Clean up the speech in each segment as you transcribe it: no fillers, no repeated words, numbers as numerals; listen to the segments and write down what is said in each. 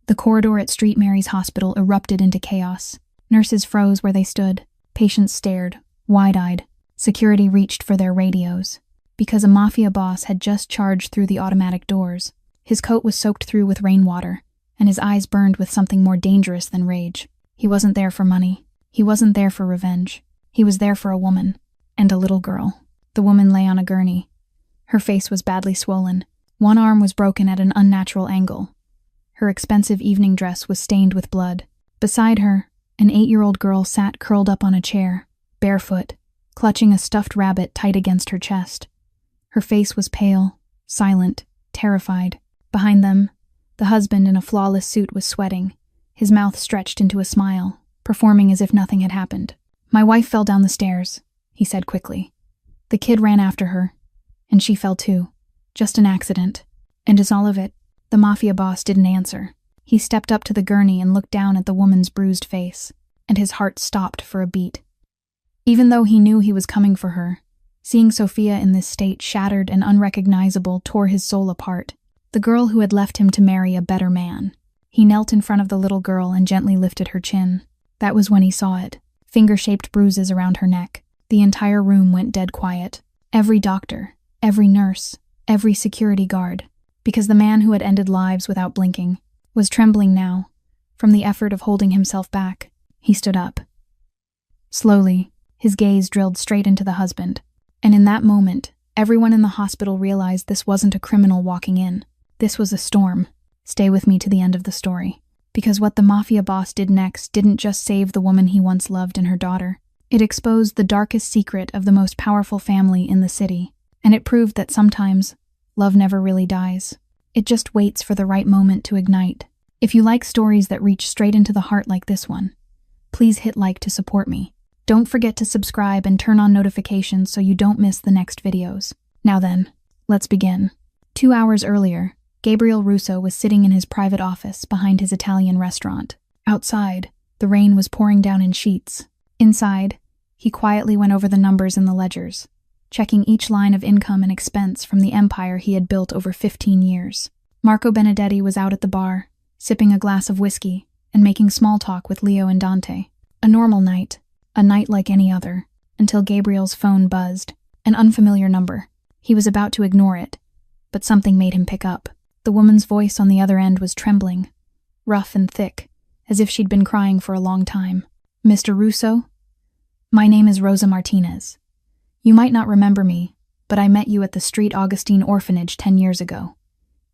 The corridor at St. Mary's Hospital erupted into chaos. Nurses froze where they stood. Patients stared, wide-eyed. Security reached for their radios. Because a Mafia boss had just charged through the automatic doors. His coat was soaked through with rainwater, and his eyes burned with something more dangerous than rage. He wasn't there for money. He wasn't there for revenge. He was there for a woman. And a little girl. The woman lay on a gurney. Her face was badly swollen. One arm was broken at an unnatural angle. Her expensive evening dress was stained with blood. Beside her, an 8-year-old girl sat curled up on a chair, barefoot, clutching a stuffed rabbit tight against her chest. Her face was pale, silent, terrified. Behind them, the husband in a flawless suit was sweating, his mouth stretched into a smile, performing as if nothing had happened. "My wife fell down the stairs," he said quickly. "The kid ran after her, and she fell too. Just an accident." "And is all of it?" The Mafia boss didn't answer. He stepped up to the gurney and looked down at the woman's bruised face, and his heart stopped for a beat. Even though he knew he was coming for her, seeing Sophia in this state shattered and unrecognizable tore his soul apart. The girl who had left him to marry a better man. He knelt in front of the little girl and gently lifted her chin. That was when he saw it. Finger-shaped bruises around her neck. The entire room went dead quiet. Every doctor, every nurse, every security guard. Because the man who had ended lives without blinking was trembling now, from the effort of holding himself back. He stood up. Slowly, his gaze drilled straight into the husband. And in that moment, everyone in the hospital realized this wasn't a criminal walking in. This was a storm. Stay with me to the end of the story. Because what the Mafia boss did next didn't just save the woman he once loved and her daughter. It exposed the darkest secret of the most powerful family in the city. And it proved that sometimes, love never really dies. It just waits for the right moment to ignite. If you like stories that reach straight into the heart like this one, please hit like to support me. Don't forget to subscribe and turn on notifications so you don't miss the next videos. Now then, let's begin. 2 hours earlier, Gabriel Russo was sitting in his private office behind his Italian restaurant. Outside, the rain was pouring down in sheets. Inside, he quietly went over the numbers in the ledgers, checking each line of income and expense from the empire he had built over 15 years. Marco Benedetti was out at the bar, sipping a glass of whiskey and making small talk with Leo and Dante. A normal night, a night like any other, until Gabriel's phone buzzed. An unfamiliar number. He was about to ignore it, but something made him pick up. The woman's voice on the other end was trembling, rough and thick, as if she'd been crying for a long time. "Mr. Russo? My name is Rosa Martinez. You might not remember me, but I met you at the St. Augustine orphanage 10 years ago.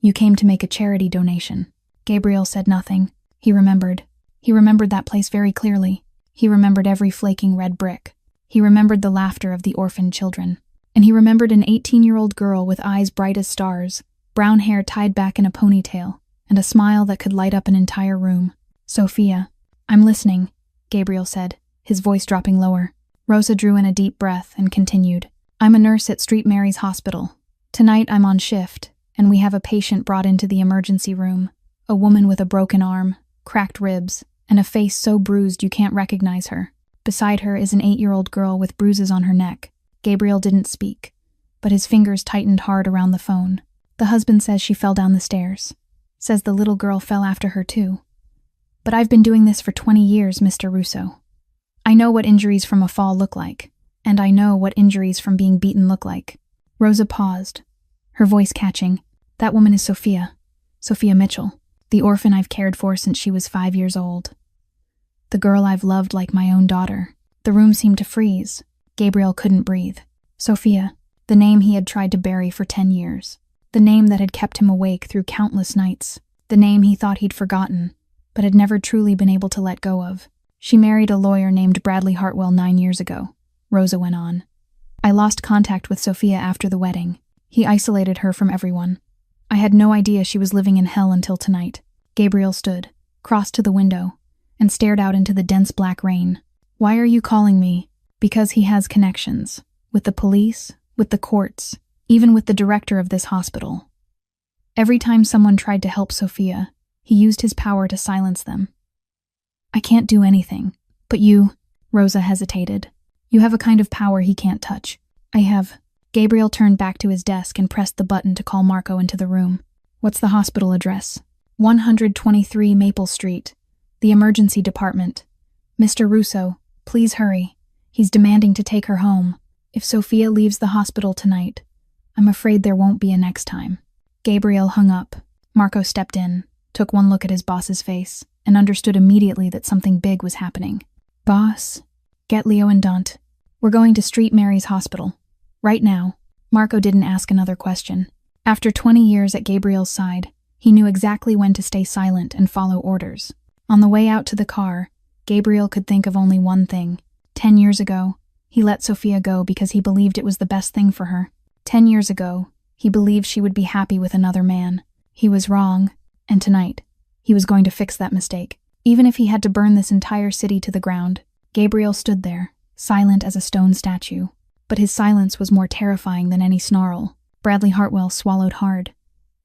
You came to make a charity donation." Gabriel said nothing. He remembered. He remembered that place very clearly. He remembered every flaking red brick. He remembered the laughter of the orphaned children. And he remembered an 18-year-old girl with eyes bright as stars, brown hair tied back in a ponytail, and a smile that could light up an entire room. "Sophia, I'm listening," Gabriel said, his voice dropping lower. Rosa drew in a deep breath and continued. "I'm a nurse at St. Mary's Hospital. Tonight I'm on shift, and we have a patient brought into the emergency room. A woman with a broken arm, cracked ribs, and a face so bruised you can't recognize her. Beside her is an 8-year-old girl with bruises on her neck." Gabriel didn't speak, but his fingers tightened hard around the phone. "The husband says she fell down the stairs. Says the little girl fell after her too. But I've been doing this for 20 years, Mr. Russo. I know what injuries from a fall look like, and I know what injuries from being beaten look like." Rosa paused, her voice catching. "That woman is Sophia Mitchell, the orphan I've cared for since she was 5 years old. The girl I've loved like my own daughter." The room seemed to freeze. Gabriel couldn't breathe. Sophia, the name he had tried to bury for 10 years. The name that had kept him awake through countless nights. The name he thought he'd forgotten, but had never truly been able to let go of. "She married a lawyer named Bradley Hartwell 9 years ago," Rosa went on. "I lost contact with Sophia after the wedding. He isolated her from everyone. I had no idea she was living in hell until tonight." Gabriel stood, crossed to the window, and stared out into the dense black rain. "Why are you calling me?" "Because he has connections. With the police, with the courts, even with the director of this hospital. Every time someone tried to help Sophia, he used his power to silence them." "I can't do anything. But you," Rosa hesitated. "You have a kind of power he can't touch." "I have." Gabriel turned back to his desk and pressed the button to call Marco into the room. "What's the hospital address?" 123 Maple Street. The emergency department. Mr. Russo, please hurry. He's demanding to take her home. If Sophia leaves the hospital tonight, I'm afraid there won't be a next time. Gabriel hung up. Marco stepped in, took one look at his boss's face, and understood immediately that something big was happening. Boss, get Leo and Dante. We're going to Street Mary's hospital. Right now. Marco didn't ask another question. After 20 years at Gabriel's side, he knew exactly when to stay silent and follow orders. On the way out to the car, Gabriel could think of only one thing. 10 years ago, he let Sophia go because he believed it was the best thing for her. 10 years ago, he believed she would be happy with another man. He was wrong, and tonight, he was going to fix that mistake. Even if he had to burn this entire city to the ground, Gabriel stood there, silent as a stone statue. But his silence was more terrifying than any snarl. Bradley Hartwell swallowed hard,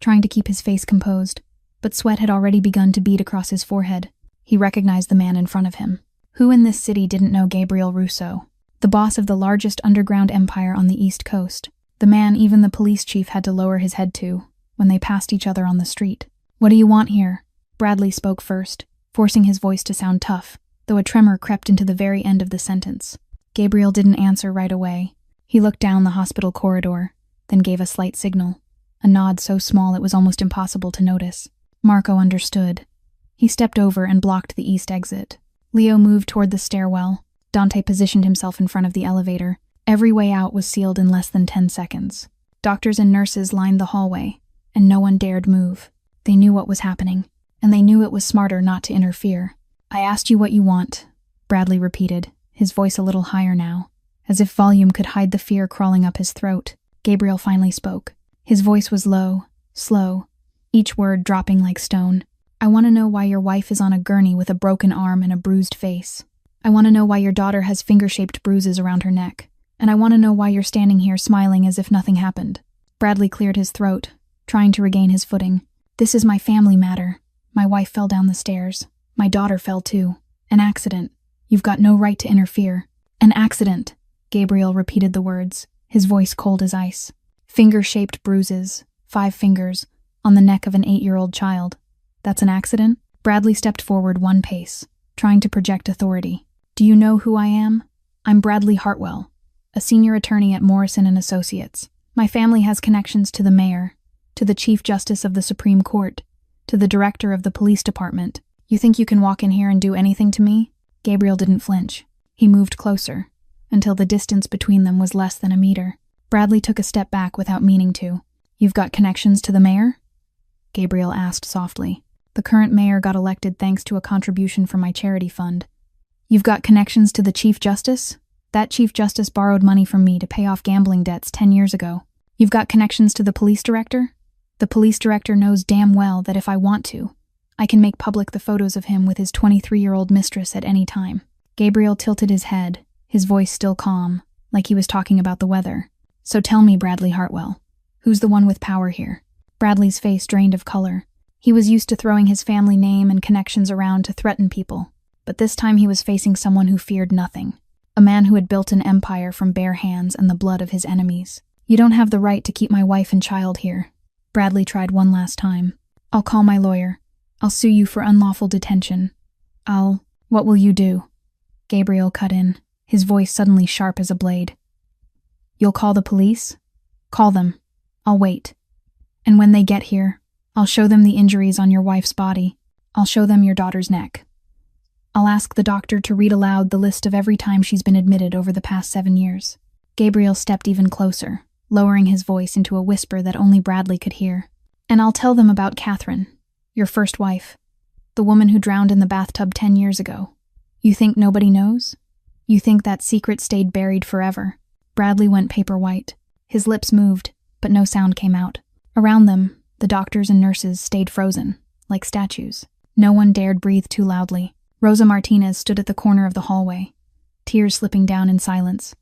trying to keep his face composed, but sweat had already begun to bead across his forehead. He recognized the man in front of him. Who in this city didn't know Gabriel Russo? The boss of the largest underground empire on the East Coast. The man even the police chief had to lower his head to when they passed each other on the street. What do you want here? Bradley spoke first, forcing his voice to sound tough, though a tremor crept into the very end of the sentence. Gabriel didn't answer right away. He looked down the hospital corridor, then gave a slight signal, a nod so small it was almost impossible to notice. Marco understood. He stepped over and blocked the east exit. Leo moved toward the stairwell. Dante positioned himself in front of the elevator. Every way out was sealed in less than 10 seconds. Doctors and nurses lined the hallway, and no one dared move. They knew what was happening, and they knew it was smarter not to interfere. I asked you what you want, Bradley repeated, his voice a little higher now, as if volume could hide the fear crawling up his throat. Gabriel finally spoke. His voice was low, slow, each word dropping like stone. I want to know why your wife is on a gurney with a broken arm and a bruised face. I want to know why your daughter has finger-shaped bruises around her neck. And I want to know why you're standing here smiling as if nothing happened. Bradley cleared his throat, trying to regain his footing. This is my family matter. My wife fell down the stairs. My daughter fell too. An accident. You've got no right to interfere. An accident. Gabriel repeated the words, his voice cold as ice. Finger-shaped bruises, 5 fingers, on the neck of an 8-year-old child. That's an accident? Bradley stepped forward 1 pace, trying to project authority. Do you know who I am? I'm Bradley Hartwell, a senior attorney at Morrison & Associates. My family has connections to the mayor, to the Chief Justice of the Supreme Court, to the director of the police department. You think you can walk in here and do anything to me? Gabriel didn't flinch. He moved closer, until the distance between them was less than a meter. Bradley took a step back without meaning to. You've got connections to the mayor? Gabriel asked softly. The current mayor got elected thanks to a contribution from my charity fund. You've got connections to the Chief Justice? That Chief Justice borrowed money from me to pay off gambling debts 10 years ago. You've got connections to the police director? The police director knows damn well that if I want to, I can make public the photos of him with his 23-year-old mistress at any time. Gabriel tilted his head, his voice still calm, like he was talking about the weather. So tell me, Bradley Hartwell, who's the one with power here? Bradley's face drained of color. He was used to throwing his family name and connections around to threaten people, but this time he was facing someone who feared nothing. A man who had built an empire from bare hands and the blood of his enemies. You don't have the right to keep my wife and child here. Bradley tried one last time. I'll call my lawyer. I'll sue you for unlawful detention. What will you do? Gabriel cut in, his voice suddenly sharp as a blade. You'll call the police? Call them. I'll wait. And when they get here, I'll show them the injuries on your wife's body. I'll show them your daughter's neck. I'll ask the doctor to read aloud the list of every time she's been admitted over the past 7 years. Gabriel stepped even closer, lowering his voice into a whisper that only Bradley could hear. And I'll tell them about Catherine, your first wife, the woman who drowned in the bathtub 10 years ago. You think nobody knows? You think that secret stayed buried forever? Bradley went paper white. His lips moved, but no sound came out. Around them, the doctors and nurses stayed frozen, like statues. No one dared breathe too loudly. Rosa Martinez stood at the corner of the hallway, tears slipping down in silence.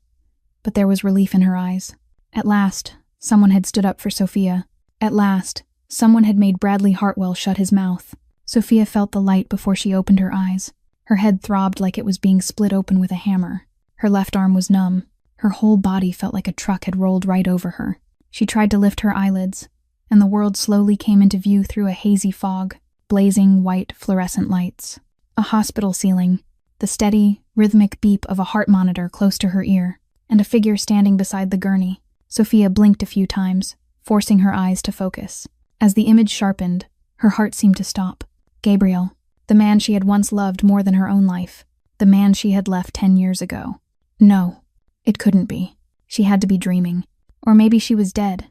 But there was relief in her eyes. At last, someone had stood up for Sophia. At last, someone had made Bradley Hartwell shut his mouth. Sophia felt the light before she opened her eyes. Her head throbbed like it was being split open with a hammer. Her left arm was numb. Her whole body felt like a truck had rolled right over her. She tried to lift her eyelids, and the world slowly came into view through a hazy fog. blazing white fluorescent lights. A hospital ceiling, the steady, rhythmic beep of a heart monitor close to her ear, and a figure standing beside the gurney. Sophia blinked a few times, forcing her eyes to focus. As the image sharpened, her heart seemed to stop. Gabriel, the man she had once loved more than her own life, the man she had left 10 years ago. No, it couldn't be. She had to be dreaming. Or maybe she was dead,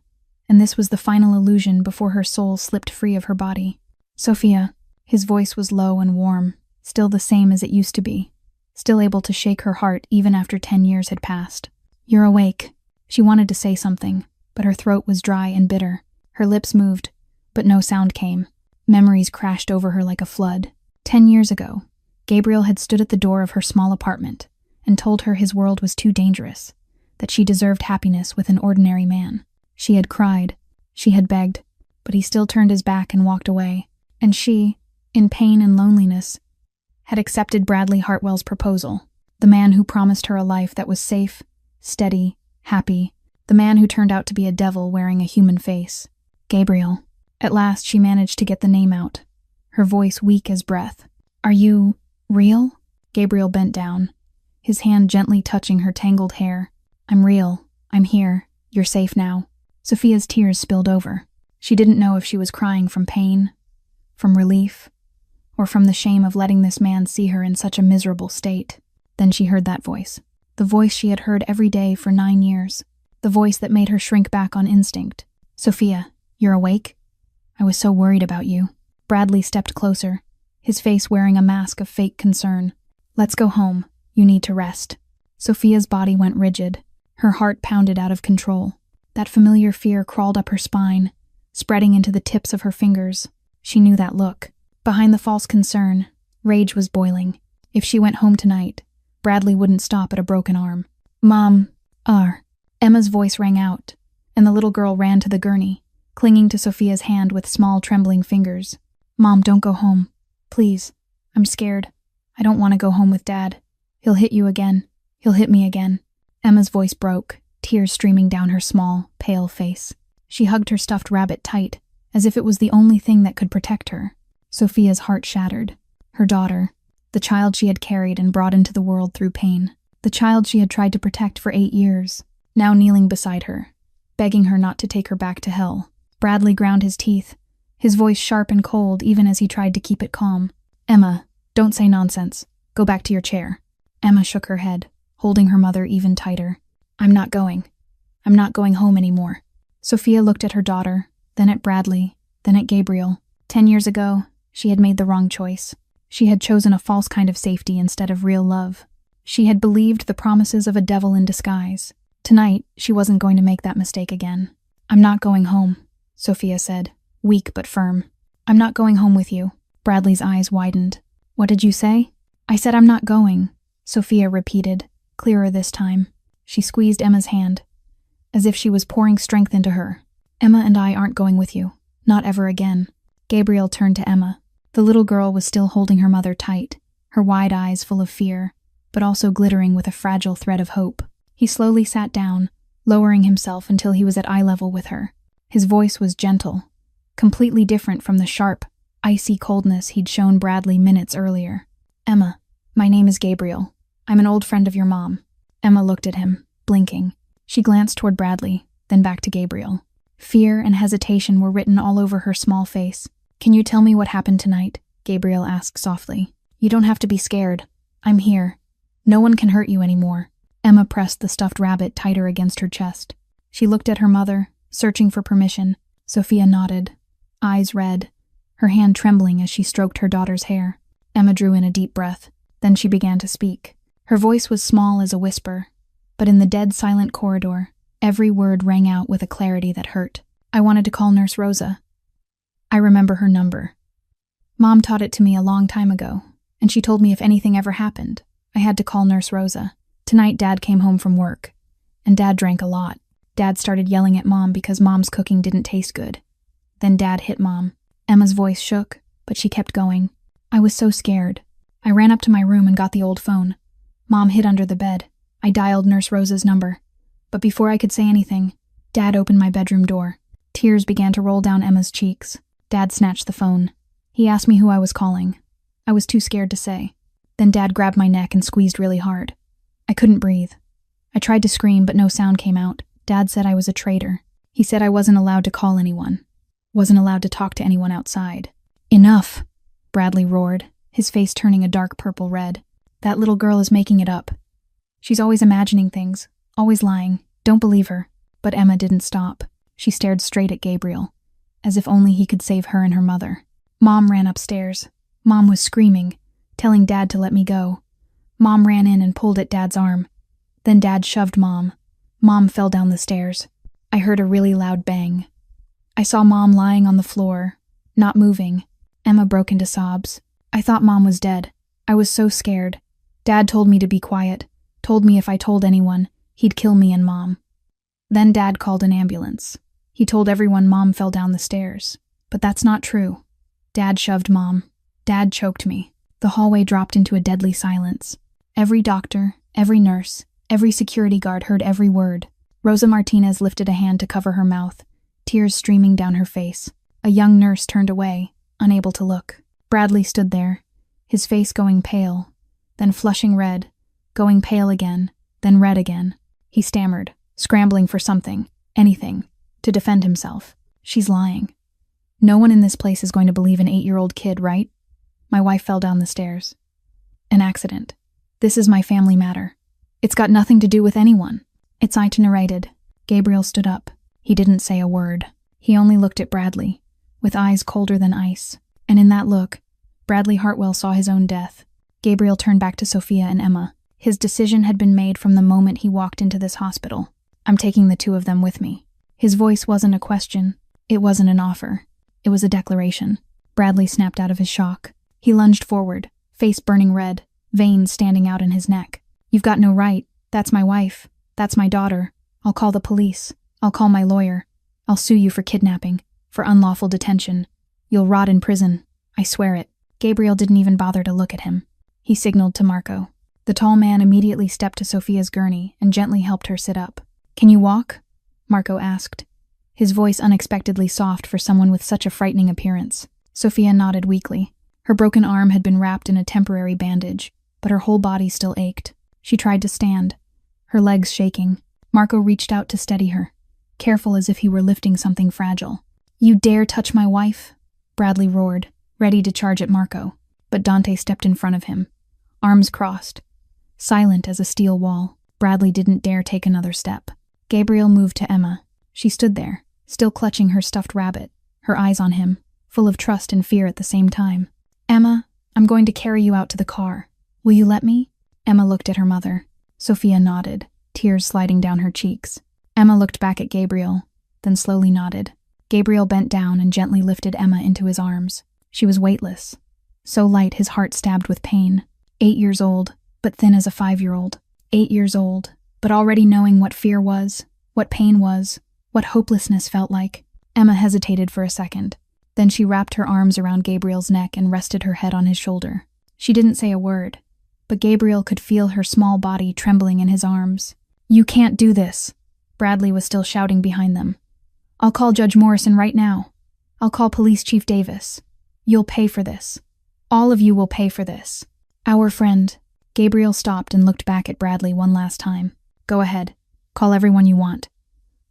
and this was the final illusion before her soul slipped free of her body. Sophia, his voice was low and warm, still the same as it used to be, still able to shake her heart even after 10 years had passed. You're awake. She wanted to say something, but her throat was dry and bitter. Her lips moved, but no sound came. Memories crashed over her like a flood. 10 years ago, Gabriel had stood at the door of her small apartment and told her his world was too dangerous, that she deserved happiness with an ordinary man. She had cried, she had begged, but he still turned his back and walked away. And she, in pain and loneliness, had accepted Bradley Hartwell's proposal, the man who promised her a life that was safe, steady, happy, the man who turned out to be a devil wearing a human face. Gabriel. At last she managed to get the name out, her voice weak as breath. Are you real? Gabriel bent down, his hand gently touching her tangled hair. I'm real. I'm here. You're safe now. Sophia's tears spilled over. She didn't know if she was crying from pain, from relief, or from the shame of letting this man see her in such a miserable state. Then she heard that voice. The voice she had heard every day for 9 years. The voice that made her shrink back on instinct. Sophia, you're awake? I was so worried about you. Bradley stepped closer, his face wearing a mask of fake concern. Let's go home. You need to rest. Sophia's body went rigid. Her heart pounded out of control. That familiar fear crawled up her spine, spreading into the tips of her fingers. She knew that look. Behind the false concern, rage was boiling. If she went home tonight, Bradley wouldn't stop at a broken arm. Mom, Emma's voice rang out, and the little girl ran to the gurney, clinging to Sophia's hand with small, trembling fingers. Mom, don't go home. Please. I'm scared. I don't want to go home with Dad. He'll hit you again. He'll hit me again. Emma's voice broke, tears streaming down her small, pale face. She hugged her stuffed rabbit tight, as if it was the only thing that could protect her. Sophia's heart shattered. Her daughter, the child she had carried and brought into the world through pain, the child she had tried to protect for 8 years, now kneeling beside her, begging her not to take her back to hell. Bradley ground his teeth, his voice sharp and cold even as he tried to keep it calm. Emma, don't say nonsense. Go back to your chair. Emma shook her head, holding her mother even tighter. I'm not going. I'm not going home anymore. Sophia looked at her daughter, then at Bradley, then at Gabriel. 10 years ago, she had made the wrong choice. She had chosen a false kind of safety instead of real love. She had believed the promises of a devil in disguise. Tonight, she wasn't going to make that mistake again. I'm not going home, Sophia said, weak but firm. I'm not going home with you. Bradley's eyes widened. What did you say? I said I'm not going, Sophia repeated, clearer this time. She squeezed Emma's hand, as if she was pouring strength into her. Emma and I aren't going with you. Not ever again. Gabriel turned to Emma. The little girl was still holding her mother tight, her wide eyes full of fear, but also glittering with a fragile thread of hope. He slowly sat down, lowering himself until he was at eye level with her. His voice was gentle, completely different from the sharp, icy coldness he'd shown Bradley minutes earlier. Emma, my name is Gabriel. I'm an old friend of your mom. Emma looked at him, blinking. She glanced toward Bradley, then back to Gabriel. Fear and hesitation were written all over her small face. Can you tell me what happened tonight? Gabriel asked softly. You don't have to be scared. I'm here. No one can hurt you anymore. Emma pressed the stuffed rabbit tighter against her chest. She looked at her mother, searching for permission. Sophia nodded, eyes red, her hand trembling as she stroked her daughter's hair. Emma drew in a deep breath. Then she began to speak. Her voice was small as a whisper, but in the dead silent corridor, every word rang out with a clarity that hurt. I wanted to call Nurse Rosa. I remember her number. Mom taught it to me a long time ago, and she told me if anything ever happened, I had to call Nurse Rosa. Tonight Dad came home from work, and Dad drank a lot. Dad started yelling at Mom because Mom's cooking didn't taste good. Then Dad hit Mom. Emma's voice shook, but she kept going. I was so scared. I ran up to my room and got the old phone. Mom hid under the bed. I dialed Nurse Rosa's number. But before I could say anything, Dad opened my bedroom door. Tears began to roll down Emma's cheeks. Dad snatched the phone. He asked me who I was calling. I was too scared to say. Then Dad grabbed my neck and squeezed really hard. I couldn't breathe. I tried to scream, but no sound came out. Dad said I was a traitor. He said I wasn't allowed to call anyone. Wasn't allowed to talk to anyone outside. Enough, Bradley roared, his face turning a dark purple red. That little girl is making it up. She's always imagining things, always lying. Don't believe her. But Emma didn't stop. She stared straight at Gabriel, as if only he could save her and her mother. Mom ran upstairs. Mom was screaming, telling Dad to let me go. Mom ran in and pulled at Dad's arm. Then Dad shoved Mom. Mom fell down the stairs. I heard a really loud bang. I saw Mom lying on the floor, not moving. Emma broke into sobs. I thought Mom was dead. I was so scared. Dad told me to be quiet, told me if I told anyone, he'd kill me and Mom. Then Dad called an ambulance. He told everyone Mom fell down the stairs. But that's not true. Dad shoved Mom. Dad choked me. The hallway dropped into a deadly silence. Every doctor, every nurse, every security guard heard every word. Rosa Martinez lifted a hand to cover her mouth, tears streaming down her face. A young nurse turned away, unable to look. Bradley stood there, his face going pale, then flushing red, going pale again, then red again. He stammered, scrambling for something, anything, to defend himself. She's lying. No one in this place is going to believe an 8-year-old kid, right? My wife fell down the stairs. An accident. This is my family matter. It's got nothing to do with anyone. It's I narrated. Gabriel stood up. He didn't say a word. He only looked at Bradley, with eyes colder than ice. And in that look, Bradley Hartwell saw his own death. Gabriel turned back to Sophia and Emma. His decision had been made from the moment he walked into this hospital. I'm taking the two of them with me. His voice wasn't a question. It wasn't an offer. It was a declaration. Bradley snapped out of his shock. He lunged forward, face burning red, veins standing out in his neck. You've got no right. That's my wife. That's my daughter. I'll call the police. I'll call my lawyer. I'll sue you for kidnapping, for unlawful detention. You'll rot in prison. I swear it. Gabriel didn't even bother to look at him. He signaled to Marco. The tall man immediately stepped to Sophia's gurney and gently helped her sit up. Can you walk? Marco asked, his voice unexpectedly soft for someone with such a frightening appearance. Sophia nodded weakly. Her broken arm had been wrapped in a temporary bandage, but her whole body still ached. She tried to stand, her legs shaking. Marco reached out to steady her, careful as if he were lifting something fragile. You dare touch my wife? Bradley roared, ready to charge at Marco, but Dante stepped in front of him, arms crossed. Silent as a steel wall, Bradley didn't dare take another step. Gabriel moved to Emma. She stood there, still clutching her stuffed rabbit, her eyes on him, full of trust and fear at the same time. Emma, I'm going to carry you out to the car. Will you let me? Emma looked at her mother. Sophia nodded, tears sliding down her cheeks. Emma looked back at Gabriel, then slowly nodded. Gabriel bent down and gently lifted Emma into his arms. She was weightless, so light his heart stabbed with pain. 8 years old, but thin as a 5-year-old. 8 years old, but already knowing what fear was, what pain was, what hopelessness felt like. Emma hesitated for a second. Then she wrapped her arms around Gabriel's neck and rested her head on his shoulder. She didn't say a word, but Gabriel could feel her small body trembling in his arms. You can't do this. Bradley was still shouting behind them. I'll call Judge Morrison right now. I'll call Police Chief Davis. You'll pay for this. All of you will pay for this. Our friend. Gabriel stopped and looked back at Bradley one last time. Go ahead. Call everyone you want.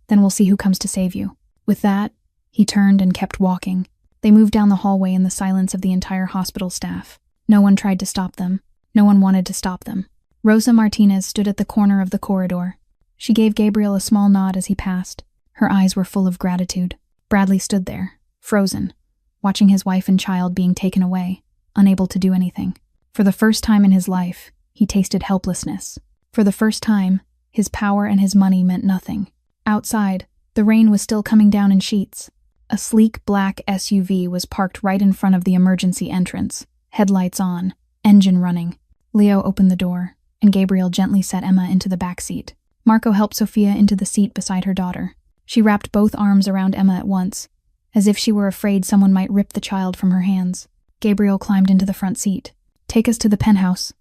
Then we'll see who comes to save you. With that, he turned and kept walking. They moved down the hallway in the silence of the entire hospital staff. No one tried to stop them. No one wanted to stop them. Rosa Martinez stood at the corner of the corridor. She gave Gabriel a small nod as he passed. Her eyes were full of gratitude. Bradley stood there, frozen, watching his wife and child being taken away, unable to do anything. For the first time in his life, he tasted helplessness. For the first time, his power and his money meant nothing. Outside, the rain was still coming down in sheets. A sleek black SUV was parked right in front of the emergency entrance, headlights on, engine running. Leo opened the door, and Gabriel gently set Emma into the back seat. Marco helped Sophia into the seat beside her daughter. She wrapped both arms around Emma at once, as if she were afraid someone might rip the child from her hands. Gabriel climbed into the front seat. Take us to the penthouse,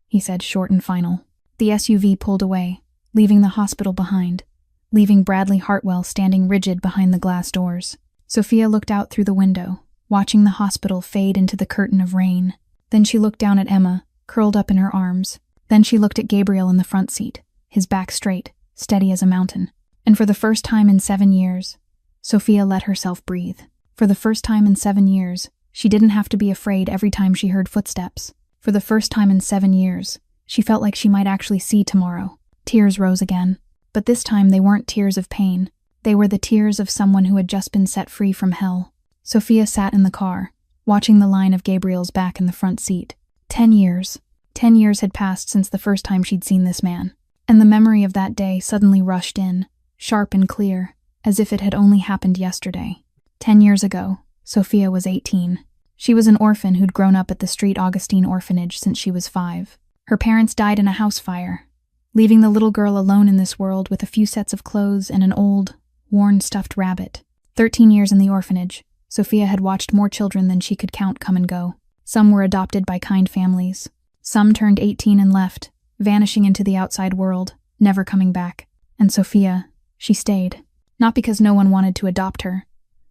he said, short and final. The SUV pulled away, leaving the hospital behind, leaving Bradley Hartwell standing rigid behind the glass doors. Sophia looked out through the window, watching the hospital fade into the curtain of rain. Then she looked down at Emma, curled up in her arms. Then she looked at Gabriel in the front seat, his back straight, steady as a mountain. And for the first time in 7 years, Sophia let herself breathe. For the first time in 7 years, she didn't have to be afraid every time she heard footsteps. For the first time in 7 years, she felt like she might actually see tomorrow. Tears rose again. But this time they weren't tears of pain. They were the tears of someone who had just been set free from hell. Sophia sat in the car, watching the line of Gabriel's back in the front seat. 10 years. 10 years had passed since the first time she'd seen this man. And the memory of that day suddenly rushed in, sharp and clear, as if it had only happened yesterday. 10 years ago, Sophia was 18. She was an orphan who'd grown up at the St. Augustine orphanage since she was 5. Her parents died in a house fire, leaving the little girl alone in this world with a few sets of clothes and an old, worn stuffed rabbit. 13 years in the orphanage, Sophia had watched more children than she could count come and go. Some were adopted by kind families. Some turned 18 and left, vanishing into the outside world, never coming back. And Sophia, she stayed. Not because no one wanted to adopt her,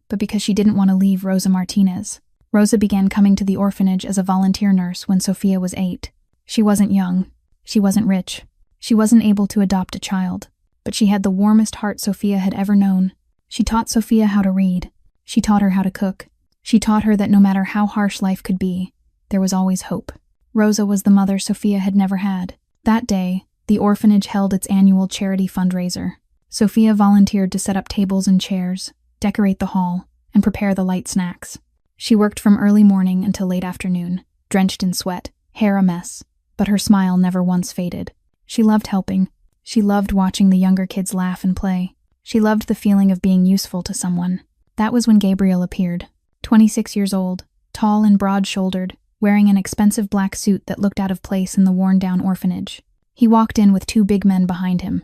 but because she didn't want to leave Rosa Martinez. Rosa began coming to the orphanage as a volunteer nurse when Sophia was 8. She wasn't young. She wasn't rich. She wasn't able to adopt a child. But she had the warmest heart Sophia had ever known. She taught Sophia how to read. She taught her how to cook. She taught her that no matter how harsh life could be, there was always hope. Rosa was the mother Sophia had never had. That day, the orphanage held its annual charity fundraiser. Sophia volunteered to set up tables and chairs, decorate the hall, and prepare the light snacks. She worked from early morning until late afternoon, drenched in sweat, hair a mess, but her smile never once faded. She loved helping. She loved watching the younger kids laugh and play. She loved the feeling of being useful to someone. That was when Gabriel appeared. 26 years old, tall and broad-shouldered, wearing an expensive black suit that looked out of place in the worn-down orphanage. He walked in with 2 big men behind him,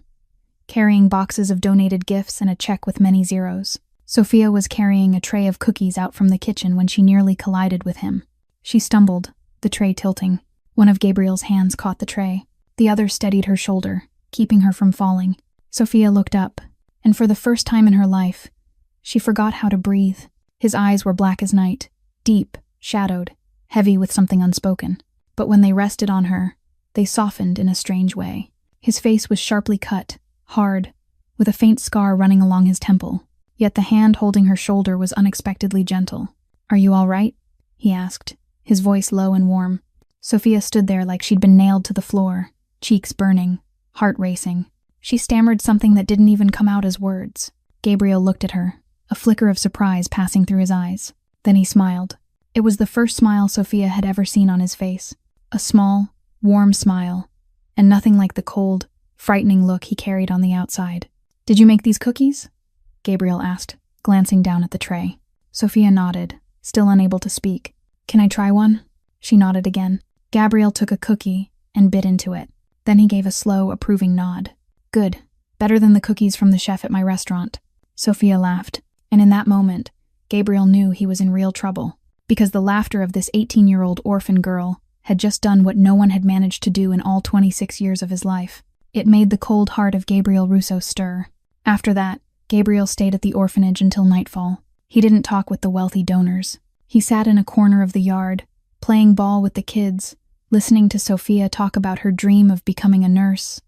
carrying boxes of donated gifts and a check with many zeros. Sophia was carrying a tray of cookies out from the kitchen when she nearly collided with him. She stumbled, the tray tilting. One of Gabriel's hands caught the tray. The other steadied her shoulder, keeping her from falling. Sophia looked up, and for the first time in her life, she forgot how to breathe. His eyes were black as night, deep, shadowed, heavy with something unspoken. But when they rested on her, they softened in a strange way. His face was sharply cut, hard, with a faint scar running along his temple. Yet the hand holding her shoulder was unexpectedly gentle. "Are you all right?" he asked, his voice low and warm. Sophia stood there like she'd been nailed to the floor, cheeks burning, heart racing. She stammered something that didn't even come out as words. Gabriel looked at her, a flicker of surprise passing through his eyes. Then he smiled. It was the first smile Sophia had ever seen on his face. A small, warm smile, and nothing like the cold, frightening look he carried on the outside. "Did you make these cookies?" Gabriel asked, glancing down at the tray. Sophia nodded, still unable to speak. "Can I try one?" She nodded again. Gabriel took a cookie and bit into it. Then he gave a slow, approving nod. "Good. Better than the cookies from the chef at my restaurant." Sophia laughed, and in that moment, Gabriel knew he was in real trouble, because the laughter of this 18-year-old orphan girl had just done what no one had managed to do in all 26 years of his life. It made the cold heart of Gabriel Russo stir. After that, Gabriel stayed at the orphanage until nightfall. He didn't talk with the wealthy donors. He sat in a corner of the yard, playing ball with the kids, listening to Sophia talk about her dream of becoming a nurse,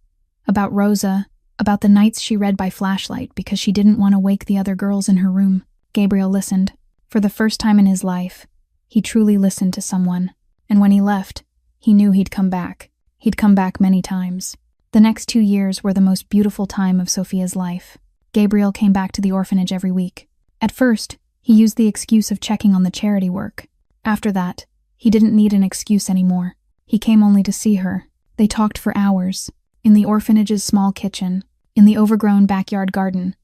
about Rosa, about the nights she read by flashlight because she didn't want to wake the other girls in her room. Gabriel listened. For the first time in his life, he truly listened to someone. And when he left, he knew he'd come back. He'd come back many times. The next 2 years were the most beautiful time of Sophia's life. Gabriel came back to the orphanage every week. At first, he used the excuse of checking on the charity work. After that, he didn't need an excuse anymore. He came only to see her. They talked for hours, in the orphanage's small kitchen, in the overgrown backyard garden,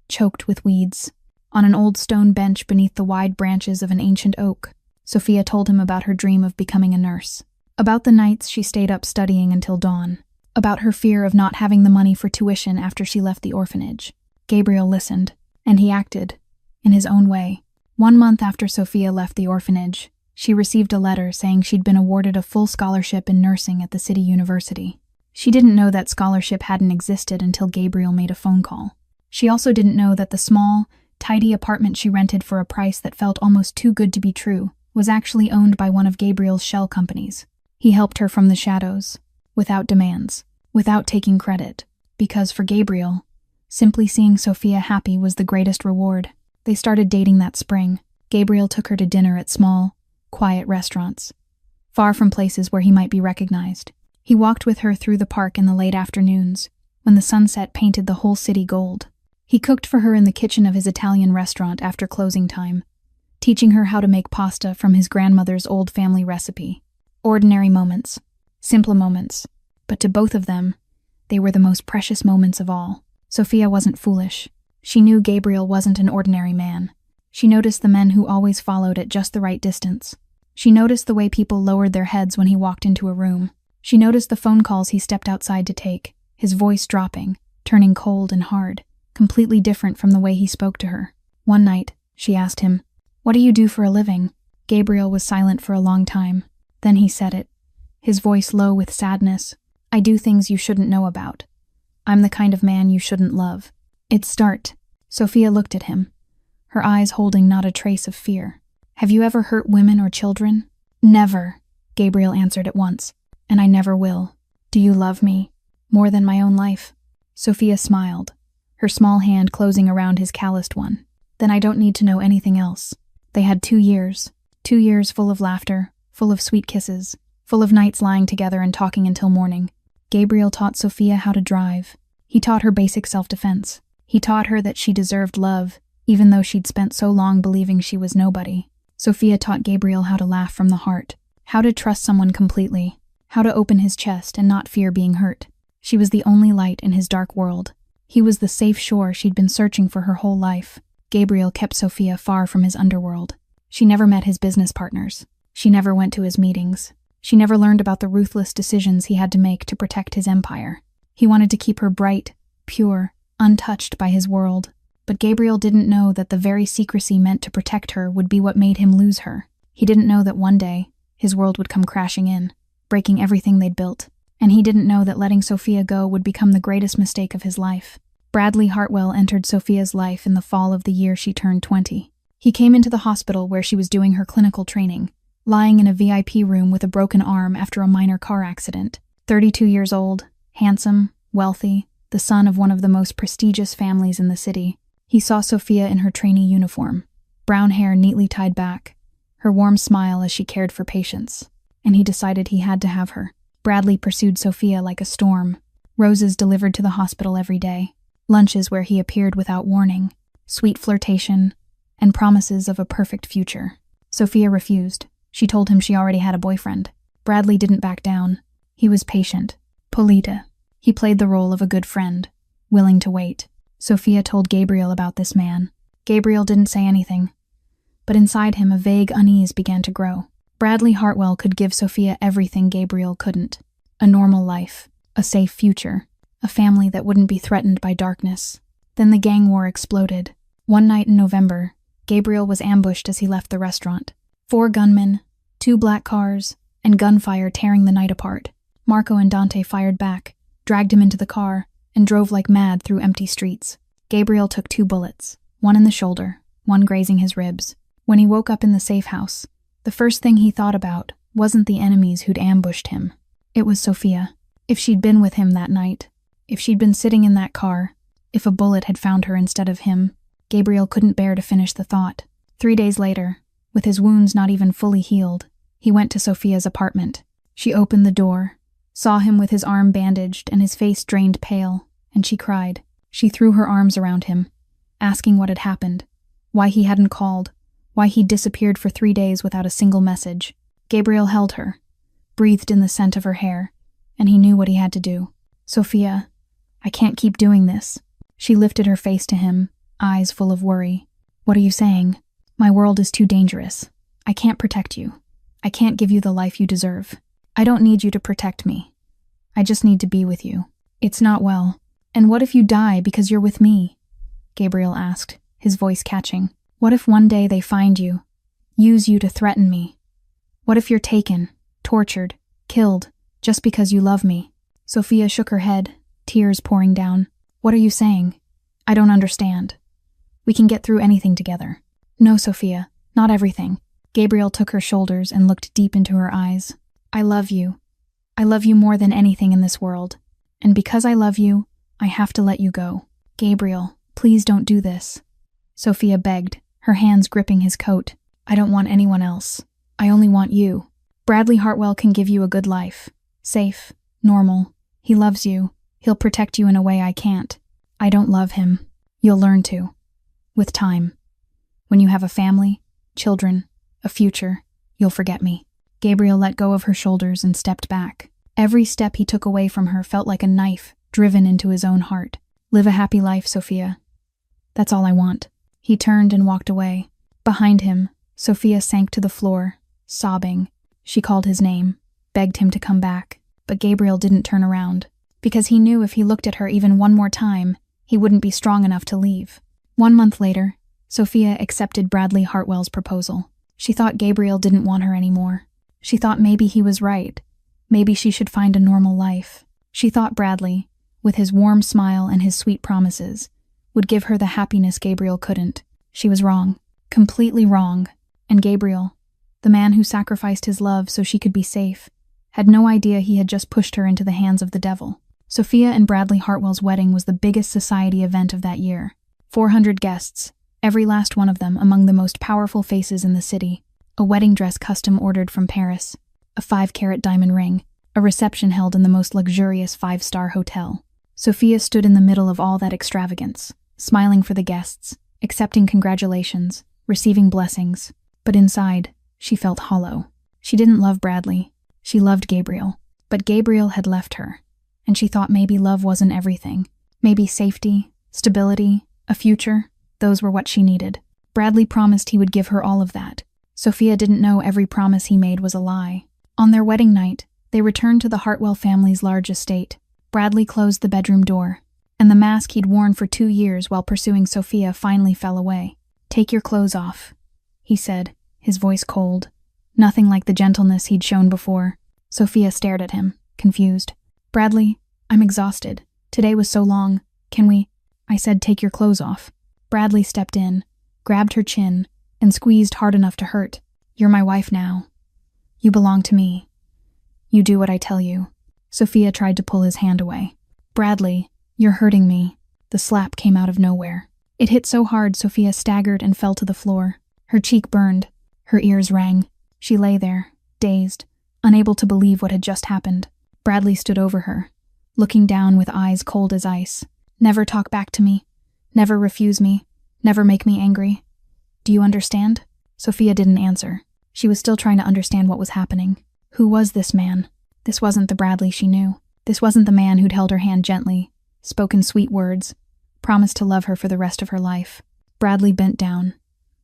choked with weeds. On an old stone bench beneath the wide branches of an ancient oak, Sophia told him about her dream of becoming a nurse, about the nights she stayed up studying until dawn, about her fear of not having the money for tuition after she left the orphanage. Gabriel listened, and he acted, in his own way. 1 month after Sophia left the orphanage, she received a letter saying she'd been awarded a full scholarship in nursing at the city university. She didn't know that scholarship hadn't existed until Gabriel made a phone call. She also didn't know that the small, tidy apartment she rented for a price that felt almost too good to be true was actually owned by one of Gabriel's shell companies. He helped her from the shadows, without demands, without taking credit, because for Gabriel, simply seeing Sophia happy was the greatest reward. They started dating that spring. Gabriel took her to dinner at small, quiet restaurants, far from places where he might be recognized. He walked with her through the park in the late afternoons, when the sunset painted the whole city gold. He cooked for her in the kitchen of his Italian restaurant after closing time, teaching her how to make pasta from his grandmother's old family recipe. Ordinary moments, simple moments, but to both of them, they were the most precious moments of all. Sophia wasn't foolish. She knew Gabriel wasn't an ordinary man. She noticed the men who always followed at just the right distance. She noticed the way people lowered their heads when he walked into a room. She noticed the phone calls he stepped outside to take, his voice dropping, turning cold and hard, completely different from the way he spoke to her. One night, she asked him, "What do you do for a living?" Gabriel was silent for a long time. Then he said it, his voice low with sadness. "I do things you shouldn't know about. I'm the kind of man you shouldn't love." It's start. Sophia looked at him, her eyes holding not a trace of fear. "Have you ever hurt women or children?" "Never," Gabriel answered at once. "And I never will. Do you love me? More than my own life?" Sophia smiled, her small hand closing around his calloused one. "Then I don't need to know anything else." They had 2 years. 2 years full of laughter, full of sweet kisses, full of nights lying together and talking until morning. Gabriel taught Sophia how to drive. He taught her basic self-defense. He taught her that she deserved love, even though she'd spent so long believing she was nobody. Sophia taught Gabriel how to laugh from the heart, how to trust someone completely, how to open his chest and not fear being hurt. She was the only light in his dark world. He was the safe shore she'd been searching for her whole life. Gabriel kept Sophia far from his underworld. She never met his business partners. She never went to his meetings. She never learned about the ruthless decisions he had to make to protect his empire. He wanted to keep her bright, pure, untouched by his world. But Gabriel didn't know that the very secrecy meant to protect her would be what made him lose her. He didn't know that one day, his world would come crashing in, breaking everything they'd built. And he didn't know that letting Sophia go would become the greatest mistake of his life. Bradley Hartwell entered Sophia's life in the fall of the year she turned 20. He came into the hospital where she was doing her clinical training, lying in a VIP room with a broken arm after a minor car accident. 32 years old, handsome, wealthy, the son of one of the most prestigious families in the city. He saw Sophia in her trainee uniform, brown hair neatly tied back, her warm smile as she cared for patients, and he decided he had to have her. Bradley pursued Sophia like a storm, roses delivered to the hospital every day, lunches where he appeared without warning, sweet flirtation, and promises of a perfect future. Sophia refused. She told him she already had a boyfriend. Bradley didn't back down. He was patient, polite. He played the role of a good friend, willing to wait. Sophia told Gabriel about this man. Gabriel didn't say anything, but inside him a vague unease began to grow. Bradley Hartwell could give Sophia everything Gabriel couldn't. A normal life, a safe future, a family that wouldn't be threatened by darkness. Then the gang war exploded. One night in November, Gabriel was ambushed as he left the restaurant. 4 gunmen, 2 black cars, and gunfire tearing the night apart. Marco and Dante fired back, dragged him into the car, and drove like mad through empty streets. Gabriel took 2 bullets, one in the shoulder, one grazing his ribs. When he woke up in the safe house, the first thing he thought about wasn't the enemies who'd ambushed him. It was Sophia. If she'd been with him that night, if she'd been sitting in that car, if a bullet had found her instead of him, Gabriel couldn't bear to finish the thought. 3 days later, with his wounds not even fully healed, he went to Sophia's apartment. She opened the door, saw him with his arm bandaged and his face drained pale, and she cried. She threw her arms around him, asking what had happened, why he hadn't called, why he'd disappeared for 3 days without a single message. Gabriel held her, breathed in the scent of her hair, and he knew what he had to do. "Sophia, I can't keep doing this." She lifted her face to him, eyes full of worry. "What are you saying?" "My world is too dangerous. I can't protect you. I can't give you the life you deserve. I don't need you to protect me. I just need to be with you. It's not well." "And what if you die because you're with me?" Gabriel asked, his voice catching. "What if one day they find you, use you to threaten me? What if you're taken, tortured, killed, just because you love me?" Sophia shook her head, tears pouring down. "What are you saying? I don't understand." We can get through anything together." "No, Sophia, not everything." Gabriel took her shoulders and looked deep into her eyes. "I love you. I love you more than anything in this world. And because I love you, I have to let you go." "Gabriel, please don't do this," Sophia begged, her hands gripping his coat. "I don't want anyone else. I only want you. Bradley Hartwell can give you a good life. Safe, normal. He loves you. He'll protect you in a way I can't. I don't love him. You'll learn to. With time. When you have a family, children, a future, you'll forget me." Gabriel let go of her shoulders and stepped back. Every step he took away from her felt like a knife driven into his own heart. "Live a happy life, Sophia. That's all I want." He turned and walked away. Behind him, Sophia sank to the floor, sobbing. She called his name, begged him to come back, but Gabriel didn't turn around, because he knew if he looked at her even one more time, he wouldn't be strong enough to leave. 1 month later, Sophia accepted Bradley Hartwell's proposal. She thought Gabriel didn't want her anymore. She thought maybe he was right. Maybe she should find a normal life. She thought Bradley, with his warm smile and his sweet promises, would give her the happiness Gabriel couldn't. She was wrong. Completely wrong. And Gabriel, the man who sacrificed his love so she could be safe, had no idea he had just pushed her into the hands of the devil. Sophia and Bradley Hartwell's wedding was the biggest society event of that year. 400 guests, every last one of them among the most powerful faces in the city. A wedding dress custom ordered from Paris, a 5-carat diamond ring, a reception held in the most luxurious 5-star hotel. Sophia stood in the middle of all that extravagance, smiling for the guests, accepting congratulations, receiving blessings. But inside, she felt hollow. She didn't love Bradley. She loved Gabriel. But Gabriel had left her, and she thought maybe love wasn't everything. Maybe safety, stability, a future, those were what she needed. Bradley promised he would give her all of that. Sophia didn't know every promise he made was a lie. On their wedding night, they returned to the Hartwell family's large estate. Bradley closed the bedroom door, and the mask he'd worn for 2 years while pursuing Sophia finally fell away. "Take your clothes off," he said, his voice cold. Nothing like the gentleness he'd shown before. Sophia stared at him, confused. "Bradley, I'm exhausted. Today was so long. Can we—" "I said take your clothes off." Bradley stepped in, grabbed her chin, and squeezed hard enough to hurt. "You're my wife now. You belong to me. You do what I tell you." Sophia tried to pull his hand away. "Bradley, you're hurting me." The slap came out of nowhere. It hit so hard Sophia staggered and fell to the floor. Her cheek burned. Her ears rang. She lay there, dazed, unable to believe what had just happened. Bradley stood over her, looking down with eyes cold as ice. "Never talk back to me. Never refuse me. Never make me angry. Do you understand?" Sophia didn't answer. She was still trying to understand what was happening. Who was this man? This wasn't the Bradley she knew. This wasn't the man who'd held her hand gently, spoken sweet words, promised to love her for the rest of her life. Bradley bent down,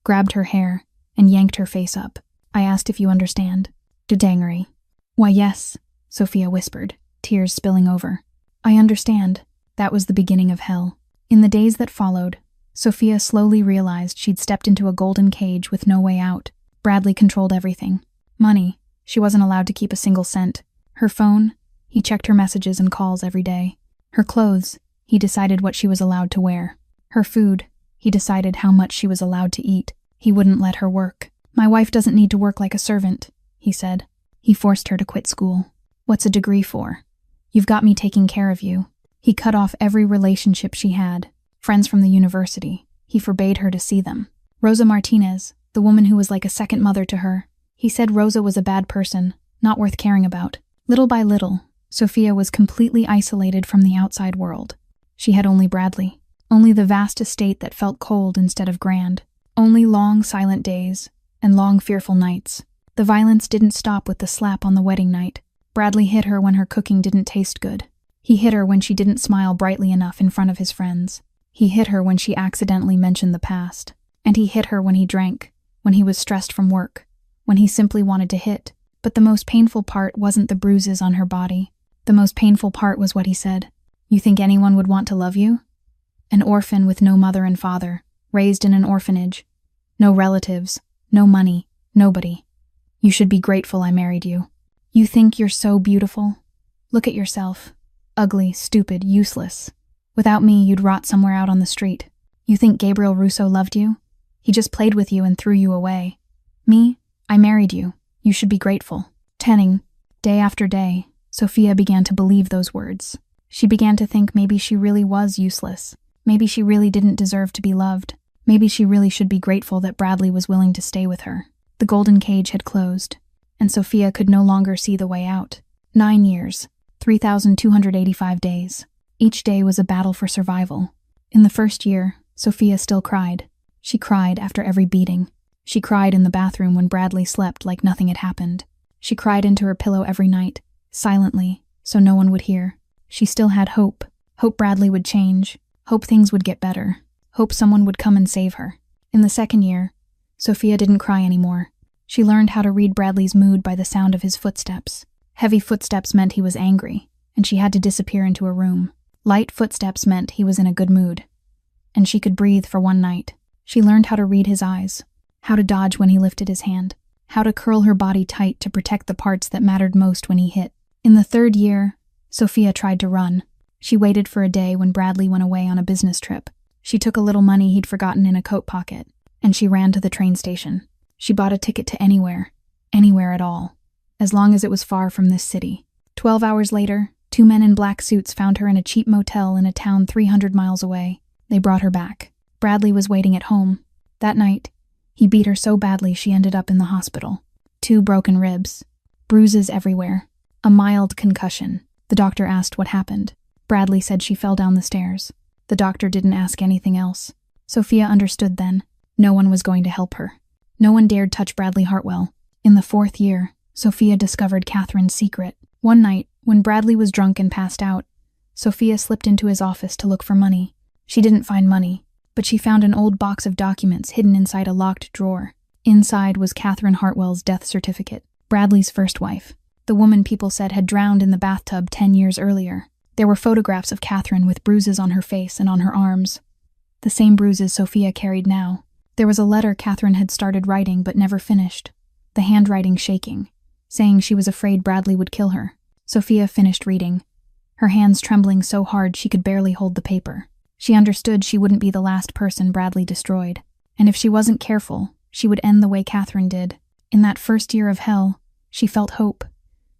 grabbed her hair, and yanked her face up. "I asked if you understand." "Dudangery." "Why, yes," Sophia whispered, tears spilling over. "I understand." That was the beginning of hell. In the days that followed, Sophia slowly realized she'd stepped into a golden cage with no way out. Bradley controlled everything. Money, she wasn't allowed to keep a single cent. Her phone, he checked her messages and calls every day. Her clothes, he decided what she was allowed to wear. Her food, he decided how much she was allowed to eat. He wouldn't let her work. "My wife doesn't need to work like a servant," he said. He forced her to quit school. "What's a degree for? You've got me taking care of you." He cut off every relationship she had. Friends from the university. He forbade her to see them. Rosa Martinez, the woman who was like a second mother to her. He said Rosa was a bad person, not worth caring about. Little by little, Sophia was completely isolated from the outside world. She had only Bradley. Only the vast estate that felt cold instead of grand. Only long, silent days, and long, fearful nights. The violence didn't stop with the slap on the wedding night. Bradley hit her when her cooking didn't taste good. He hit her when she didn't smile brightly enough in front of his friends. He hit her when she accidentally mentioned the past. And he hit her when he drank, when he was stressed from work, when he simply wanted to hit. But the most painful part wasn't the bruises on her body. The most painful part was what he said. "You think anyone would want to love you? An orphan with no mother and father, raised in an orphanage. No relatives, no money, nobody. You should be grateful I married you. You think you're so beautiful? Look at yourself. Ugly, stupid, useless. Without me, you'd rot somewhere out on the street." You think Gabriel Russo loved you? He just played with you and threw you away. Me? I married you. You should be grateful. Tenning, day after day, Sophia began to believe those words. She began to think maybe she really was useless. Maybe she really didn't deserve to be loved. Maybe she really should be grateful that Bradley was willing to stay with her. The golden cage had closed, and Sophia could no longer see the way out. 9 years, 3,285 days. Each day was a battle for survival. In the first year, Sophia still cried. She cried after every beating. She cried in the bathroom when Bradley slept like nothing had happened. She cried into her pillow every night, silently, so no one would hear. She still had hope. Hope Bradley would change. Hope things would get better. Hope someone would come and save her. In the second year, Sophia didn't cry anymore. She learned how to read Bradley's mood by the sound of his footsteps. Heavy footsteps meant he was angry, and she had to disappear into a room. Light footsteps meant he was in a good mood. And she could breathe for one night. She learned how to read his eyes, how to dodge when he lifted his hand, how to curl her body tight to protect the parts that mattered most when he hit. In the third year, Sophia tried to run. She waited for a day when Bradley went away on a business trip. She took a little money he'd forgotten in a coat pocket, and she ran to the train station. She bought a ticket to anywhere at all, as long as it was far from this city. 12 hours later, 2 men in black suits found her in a cheap motel in a town 300 miles away. They brought her back. Bradley was waiting at home. That night, he beat her so badly she ended up in the hospital. 2 broken ribs, bruises everywhere, a mild concussion. The doctor asked what happened. Bradley said she fell down the stairs. The doctor didn't ask anything else. Sophia understood then. No one was going to help her. No one dared touch Bradley Hartwell. In the 4th year, Sophia discovered Catherine's secret. One night, when Bradley was drunk and passed out, Sophia slipped into his office to look for money. She didn't find money, but she found an old box of documents hidden inside a locked drawer. Inside was Catherine Hartwell's death certificate, Bradley's first wife, the woman people said had drowned in the bathtub 10 years earlier. There were photographs of Catherine with bruises on her face and on her arms, the same bruises Sophia carried now. There was a letter Catherine had started writing but never finished, the handwriting shaking, saying she was afraid Bradley would kill her. Sophia finished reading, her hands trembling so hard she could barely hold the paper. She understood she wouldn't be the last person Bradley destroyed, and if she wasn't careful, she would end the way Catherine did. In that first year of hell, she felt hope.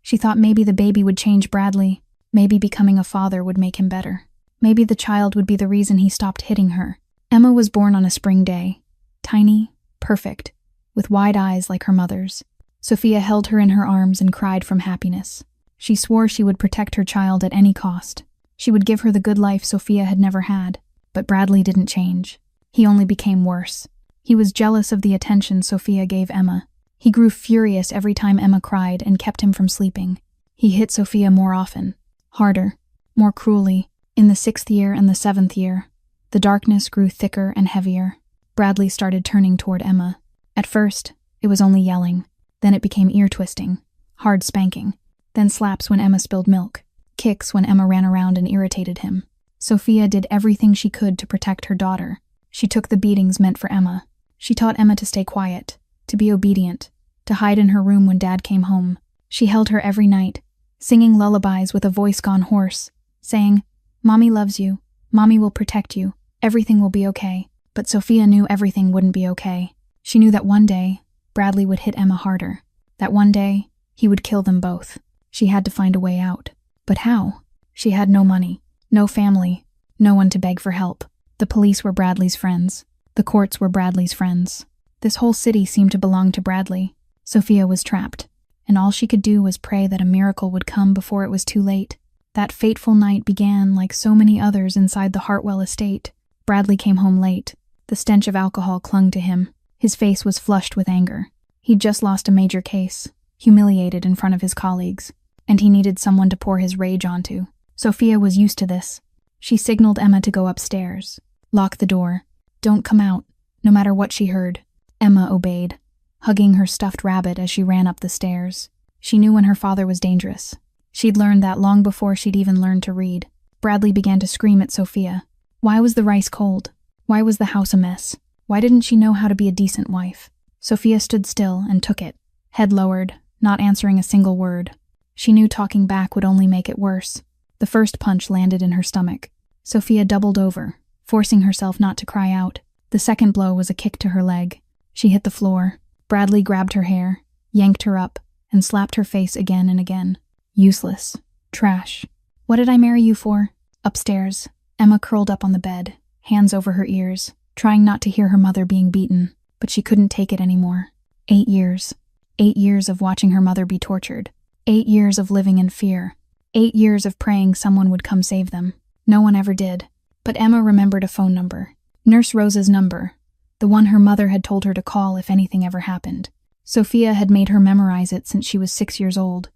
She thought maybe the baby would change Bradley. Maybe becoming a father would make him better. Maybe the child would be the reason he stopped hitting her. Emma was born on a spring day. Tiny, perfect, with wide eyes like her mother's. Sophia held her in her arms and cried from happiness. She swore she would protect her child at any cost. She would give her the good life Sophia had never had. But Bradley didn't change. He only became worse. He was jealous of the attention Sophia gave Emma. He grew furious every time Emma cried and kept him from sleeping. He hit Sophia more often. Harder, more cruelly. In the 6th year and the 7th year, the darkness grew thicker and heavier. Bradley started turning toward Emma. At first, it was only yelling. Then it became ear-twisting, hard spanking. Then slaps when Emma spilled milk, kicks when Emma ran around and irritated him. Sophia did everything she could to protect her daughter. She took the beatings meant for Emma. She taught Emma to stay quiet, to be obedient, to hide in her room when Dad came home. She held her every night, singing lullabies with a voice gone hoarse, saying, "Mommy loves you. Mommy will protect you. Everything will be okay." But Sophia knew everything wouldn't be okay. She knew that one day, Bradley would hit Emma harder. That one day, he would kill them both. She had to find a way out. But how? She had no money, no family, no one to beg for help. The police were Bradley's friends. The courts were Bradley's friends. This whole city seemed to belong to Bradley. Sophia was trapped, and all she could do was pray that a miracle would come before it was too late. That fateful night began like so many others inside the Hartwell estate. Bradley came home late. The stench of alcohol clung to him. His face was flushed with anger. He'd just lost a major case, humiliated in front of his colleagues, and he needed someone to pour his rage onto. Sophia was used to this. She signaled Emma to go upstairs. Lock the door. Don't come out, no matter what she heard. Emma obeyed, hugging her stuffed rabbit as she ran up the stairs. She knew when her father was dangerous. She'd learned that long before she'd even learned to read. Bradley began to scream at Sophia. Why was the rice cold? Why was the house a mess? Why didn't she know how to be a decent wife? Sophia stood still and took it, head lowered, not answering a single word. She knew talking back would only make it worse. The first punch landed in her stomach. Sophia doubled over, forcing herself not to cry out. The second blow was a kick to her leg. She hit the floor. Bradley grabbed her hair, yanked her up, and slapped her face again and again. Useless. Trash. What did I marry you for? Upstairs, Emma curled up on the bed, hands over her ears, trying not to hear her mother being beaten, but she couldn't take it anymore. 8 years. 8 years of watching her mother be tortured. 8 years of living in fear. 8 years of praying someone would come save them. No one ever did. But Emma remembered a phone number. Nurse Rosa's number. The one her mother had told her to call if anything ever happened. Sophia had made her memorize it since she was 6 years old,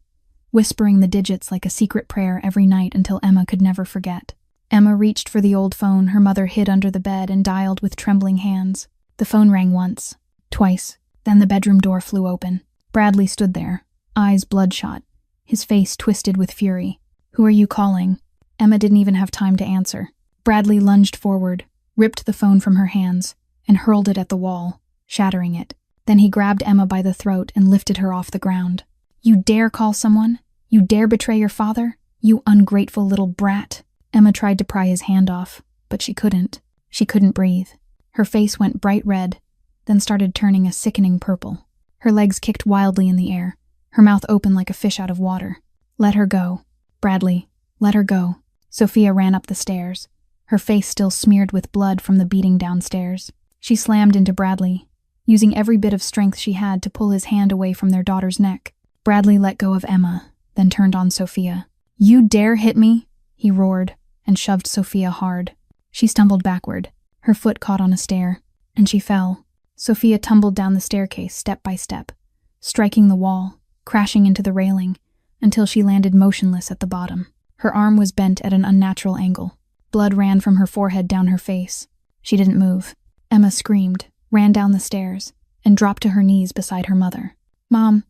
whispering the digits like a secret prayer every night until Emma could never forget. Emma reached for the old phone her mother hid under the bed and dialed with trembling hands. The phone rang once, twice, then the bedroom door flew open. Bradley stood there, eyes bloodshot, his face twisted with fury. "Who are you calling?" Emma didn't even have time to answer. Bradley lunged forward, ripped the phone from her hands, and hurled it at the wall, shattering it. Then he grabbed Emma by the throat and lifted her off the ground. "You dare call someone? You dare betray your father? You ungrateful little brat!" Emma tried to pry his hand off, but she couldn't. She couldn't breathe. Her face went bright red, then started turning a sickening purple. Her legs kicked wildly in the air, her mouth open like a fish out of water. "Let her go. Bradley, let her go." Sophia ran up the stairs, her face still smeared with blood from the beating downstairs. She slammed into Bradley, using every bit of strength she had to pull his hand away from their daughter's neck. Bradley let go of Emma, then turned on Sophia. "You dare hit me?" he roared, and shoved Sophia hard. She stumbled backward. Her foot caught on a stair, and she fell. Sophia tumbled down the staircase step by step, striking the wall, crashing into the railing, until she landed motionless at the bottom. Her arm was bent at an unnatural angle. Blood ran from her forehead down her face. She didn't move. Emma screamed, ran down the stairs, and dropped to her knees beside her mother. Mom,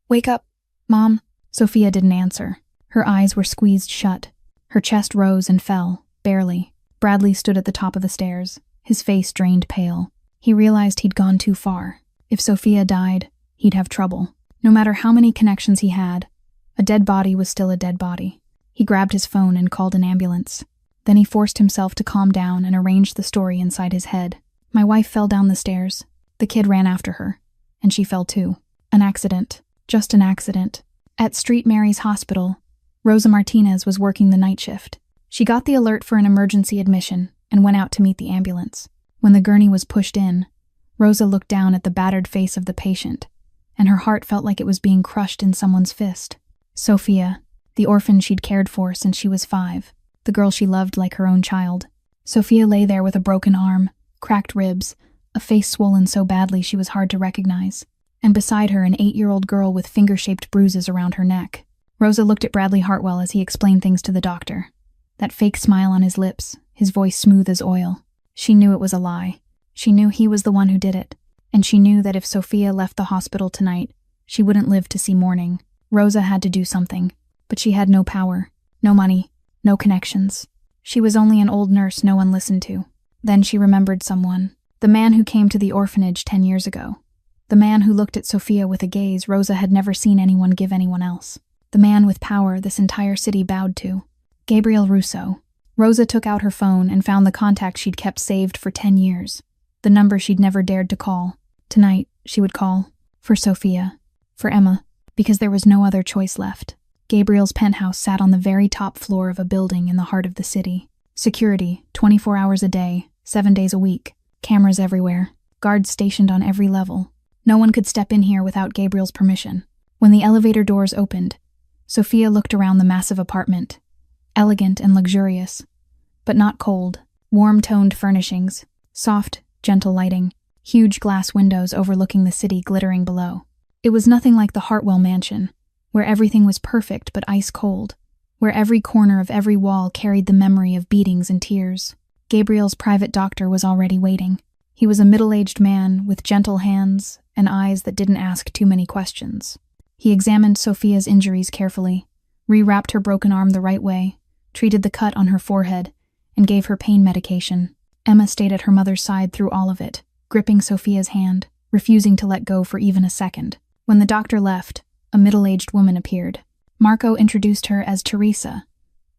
wake up, Mom." Sophia didn't answer. Her eyes were squeezed shut. Her chest rose and fell, barely. Bradley stood at the top of the stairs, his face drained pale. He realized he'd gone too far. If Sophia died, he'd have trouble. No matter how many connections he had, a dead body was still a dead body. He grabbed his phone and called an ambulance. Then he forced himself to calm down and arrange the story inside his head. "My wife fell down the stairs. The kid ran after her, and she fell too. An accident. Just an accident. At St. Mary's Hospital, Rosa Martinez was working the night shift. She got the alert for an emergency admission and went out to meet the ambulance. When the gurney was pushed in, Rosa looked down at the battered face of the patient, and her heart felt like it was being crushed in someone's fist. Sophia, the orphan she'd cared for since she was 5, the girl she loved like her own child. Sophia lay there with a broken arm, cracked ribs, a face swollen so badly she was hard to recognize, and beside her an 8-year-old girl with finger-shaped bruises around her neck. Rosa looked at Bradley Hartwell as he explained things to the doctor. That fake smile on his lips, his voice smooth as oil. She knew it was a lie. She knew he was the one who did it, and she knew that if Sophia left the hospital tonight, she wouldn't live to see morning. Rosa had to do something, but she had no power, no money, no connections. She was only an old nurse no one listened to. Then she remembered someone. The man who came to the orphanage 10 years ago. The man who looked at Sophia with a gaze Rosa had never seen anyone give anyone else. The man with power this entire city bowed to. Gabriel Russo. Rosa took out her phone and found the contact she'd kept saved for 10 years. The number she'd never dared to call. Tonight, she would call. For Sophia. For Emma. Because there was no other choice left. Gabriel's penthouse sat on the very top floor of a building in the heart of the city. Security, 24 hours a day, 7 days a week. Cameras everywhere. Guards stationed on every level. No one could step in here without Gabriel's permission. When the elevator doors opened, Sophia looked around the massive apartment. Elegant and luxurious, but not cold. Warm-toned furnishings, soft, gentle lighting, huge glass windows overlooking the city glittering below. It was nothing like the Hartwell mansion, where everything was perfect but ice-cold, where every corner of every wall carried the memory of beatings and tears. Gabriel's private doctor was already waiting. He was a middle-aged man with gentle hands and eyes that didn't ask too many questions. He examined Sophia's injuries carefully, rewrapped her broken arm the right way, treated the cut on her forehead, and gave her pain medication. Emma stayed at her mother's side through all of it, gripping Sophia's hand, refusing to let go for even a second. When the doctor left, a middle-aged woman appeared. Marco introduced her as Teresa,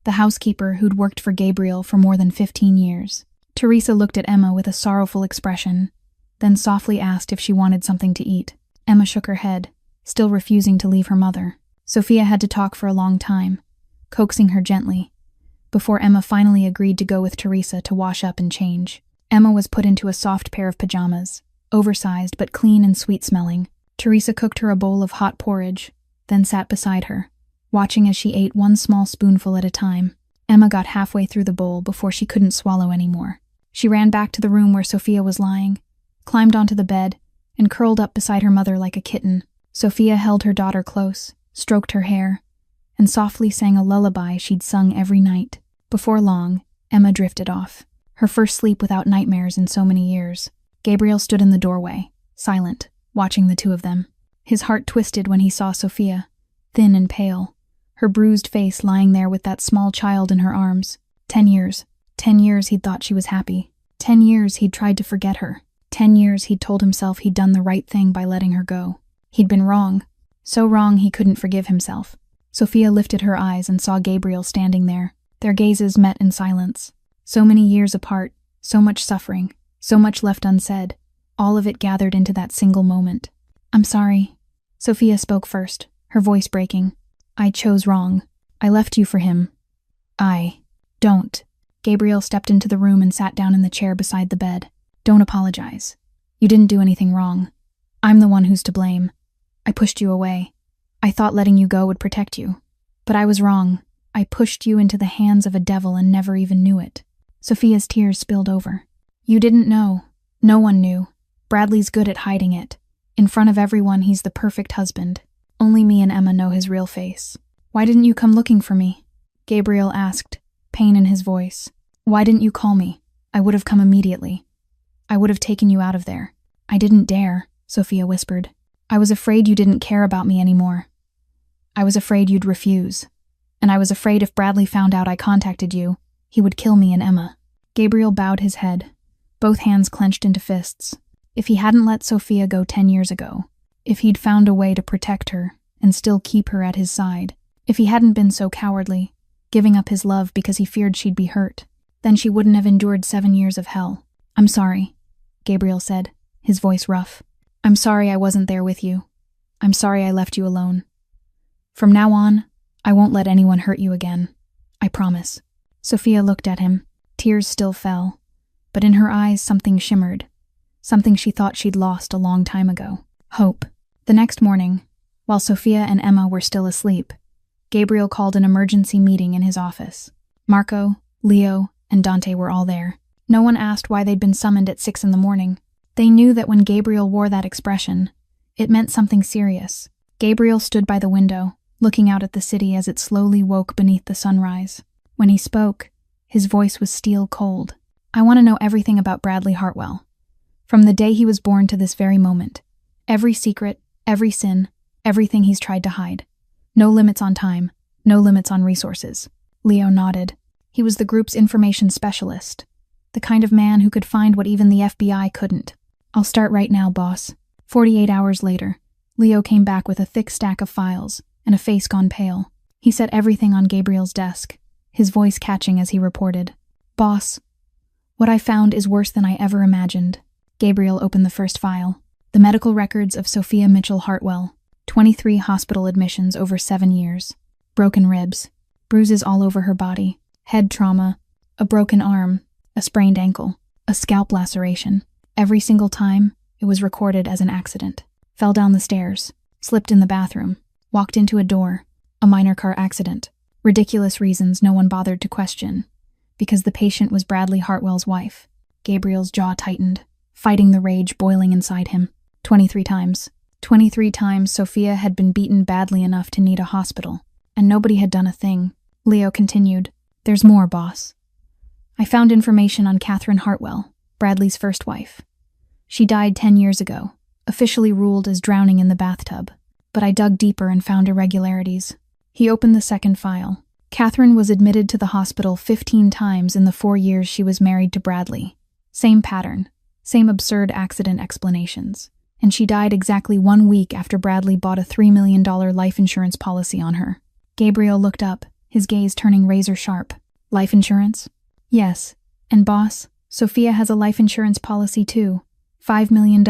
the housekeeper who'd worked for Gabriel for more than 15 years. Teresa looked at Emma with a sorrowful expression, then softly asked if she wanted something to eat. Emma shook her head, still refusing to leave her mother. Sophia had to talk for a long time, coaxing her gently, before Emma finally agreed to go with Teresa to wash up and change. Emma was put into a soft pair of pajamas, oversized but clean and sweet-smelling. Teresa cooked her a bowl of hot porridge, then sat beside her, watching as she ate one small spoonful at a time. Emma got halfway through the bowl before she couldn't swallow anymore. She ran back to the room where Sophia was lying, climbed onto the bed, and curled up beside her mother like a kitten. Sophia held her daughter close, stroked her hair, and softly sang a lullaby she'd sung every night. Before long, Emma drifted off, her first sleep without nightmares in so many years. Gabriel stood in the doorway, silent, watching the two of them. His heart twisted when he saw Sophia, thin and pale, her bruised face lying there with that small child in her arms. 10 years. 10 years he'd thought she was happy. 10 years he'd tried to forget her. 10 years he'd told himself he'd done the right thing by letting her go. He'd been wrong. So wrong he couldn't forgive himself. Sophia lifted her eyes and saw Gabriel standing there. Their gazes met in silence. So many years apart, so much suffering, so much left unsaid, all of it gathered into that single moment. "I'm sorry." Sophia spoke first, her voice breaking. "I chose wrong. I left you for him. Don't." Gabriel stepped into the room and sat down in the chair beside the bed. "Don't apologize. You didn't do anything wrong. I'm the one who's to blame. I pushed you away. I thought letting you go would protect you. But I was wrong. I pushed you into the hands of a devil and never even knew it." Sophia's tears spilled over. "You didn't know. No one knew. Bradley's good at hiding it. In front of everyone, he's the perfect husband. Only me and Emma know his real face." "Why didn't you come looking for me?" Gabriel asked, pain in his voice. "Why didn't you call me? I would have come immediately. I would have taken you out of there." "I didn't dare," Sophia whispered. "I was afraid you didn't care about me anymore. I was afraid you'd refuse. And I was afraid if Bradley found out I contacted you, he would kill me and Emma." Gabriel bowed his head, both hands clenched into fists. If he hadn't let Sophia go 10 years ago, if he'd found a way to protect her and still keep her at his side, if he hadn't been so cowardly, giving up his love because he feared she'd be hurt, then she wouldn't have endured 7 years of hell. "I'm sorry," Gabriel said, his voice rough. "I'm sorry I wasn't there with you. I'm sorry I left you alone. From now on, I won't let anyone hurt you again. I promise." Sophia looked at him. Tears still fell, but in her eyes something shimmered, something she thought she'd lost a long time ago. Hope. The next morning, while Sophia and Emma were still asleep, Gabriel called an emergency meeting in his office. Marco, Leo, and Dante were all there. No one asked why they'd been summoned at 6 a.m. They knew that when Gabriel wore that expression, it meant something serious. Gabriel stood by the window, looking out at the city as it slowly woke beneath the sunrise. When he spoke, his voice was steel cold. "I want to know everything about Bradley Hartwell. From the day he was born to this very moment. Every secret, every sin, everything he's tried to hide. No limits on time, no limits on resources." Leo nodded. He was the group's information specialist, the kind of man who could find what even the FBI couldn't. "I'll start right now, boss." 48 hours later, Leo came back with a thick stack of files and a face gone pale. He set everything on Gabriel's desk, his voice catching as he reported. "Boss, what I found is worse than I ever imagined." Gabriel opened the first file. The medical records of Sophia Mitchell Hartwell. 23 hospital admissions over 7 years. Broken ribs, bruises all over her body, head trauma, a broken arm, a sprained ankle, a scalp laceration. Every single time, it was recorded as an accident. Fell down the stairs, slipped in the bathroom, walked into a door, a minor car accident. Ridiculous reasons no one bothered to question. Because the patient was Bradley Hartwell's wife. Gabriel's jaw tightened, fighting the rage boiling inside him. 23 times. 23 times Sophia had been beaten badly enough to need a hospital, and nobody had done a thing. Leo continued, "There's more, boss. I found information on Catherine Hartwell, Bradley's first wife. She died 10 years ago, officially ruled as drowning in the bathtub. But I dug deeper and found irregularities." He opened the second file. Catherine was admitted to the hospital 15 times in the 4 years she was married to Bradley. Same pattern, same absurd accident explanations. And she died exactly 1 week after Bradley bought a $3 million life insurance policy on her. Gabriel looked up, his gaze turning razor sharp. Life insurance? Yes. And boss, Sophia has a life insurance policy too. $5 million.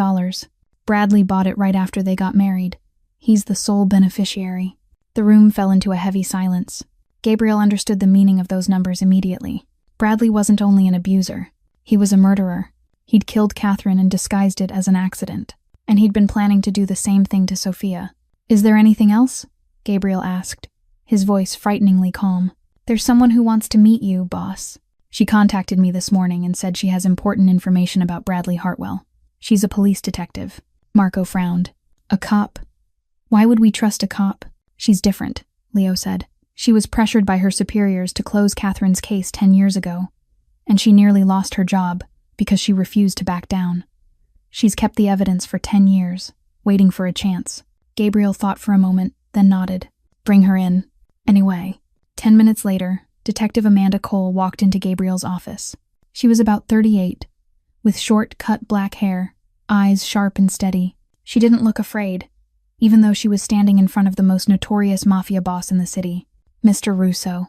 Bradley bought it right after they got married. He's the sole beneficiary. The room fell into a heavy silence. Gabriel understood the meaning of those numbers immediately. Bradley wasn't only an abuser. He was a murderer. He'd killed Catherine and disguised it as an accident. And he'd been planning to do the same thing to Sophia. Is there anything else? Gabriel asked, his voice frighteningly calm. There's someone who wants to meet you, boss. She contacted me this morning and said she has important information about Bradley Hartwell. She's a police detective. Marco frowned. A cop? Why would we trust a cop? She's different, Leo said. She was pressured by her superiors to close Catherine's case 10 years ago, and she nearly lost her job because she refused to back down. She's kept the evidence for 10 years, waiting for a chance. Gabriel thought for a moment, then nodded. Bring her in. Anyway, 10 minutes later, Detective Amanda Cole walked into Gabriel's office. She was about 38, with short, cut black hair, eyes sharp and steady. She didn't look afraid, even though she was standing in front of the most notorious mafia boss in the city, Mr. Russo.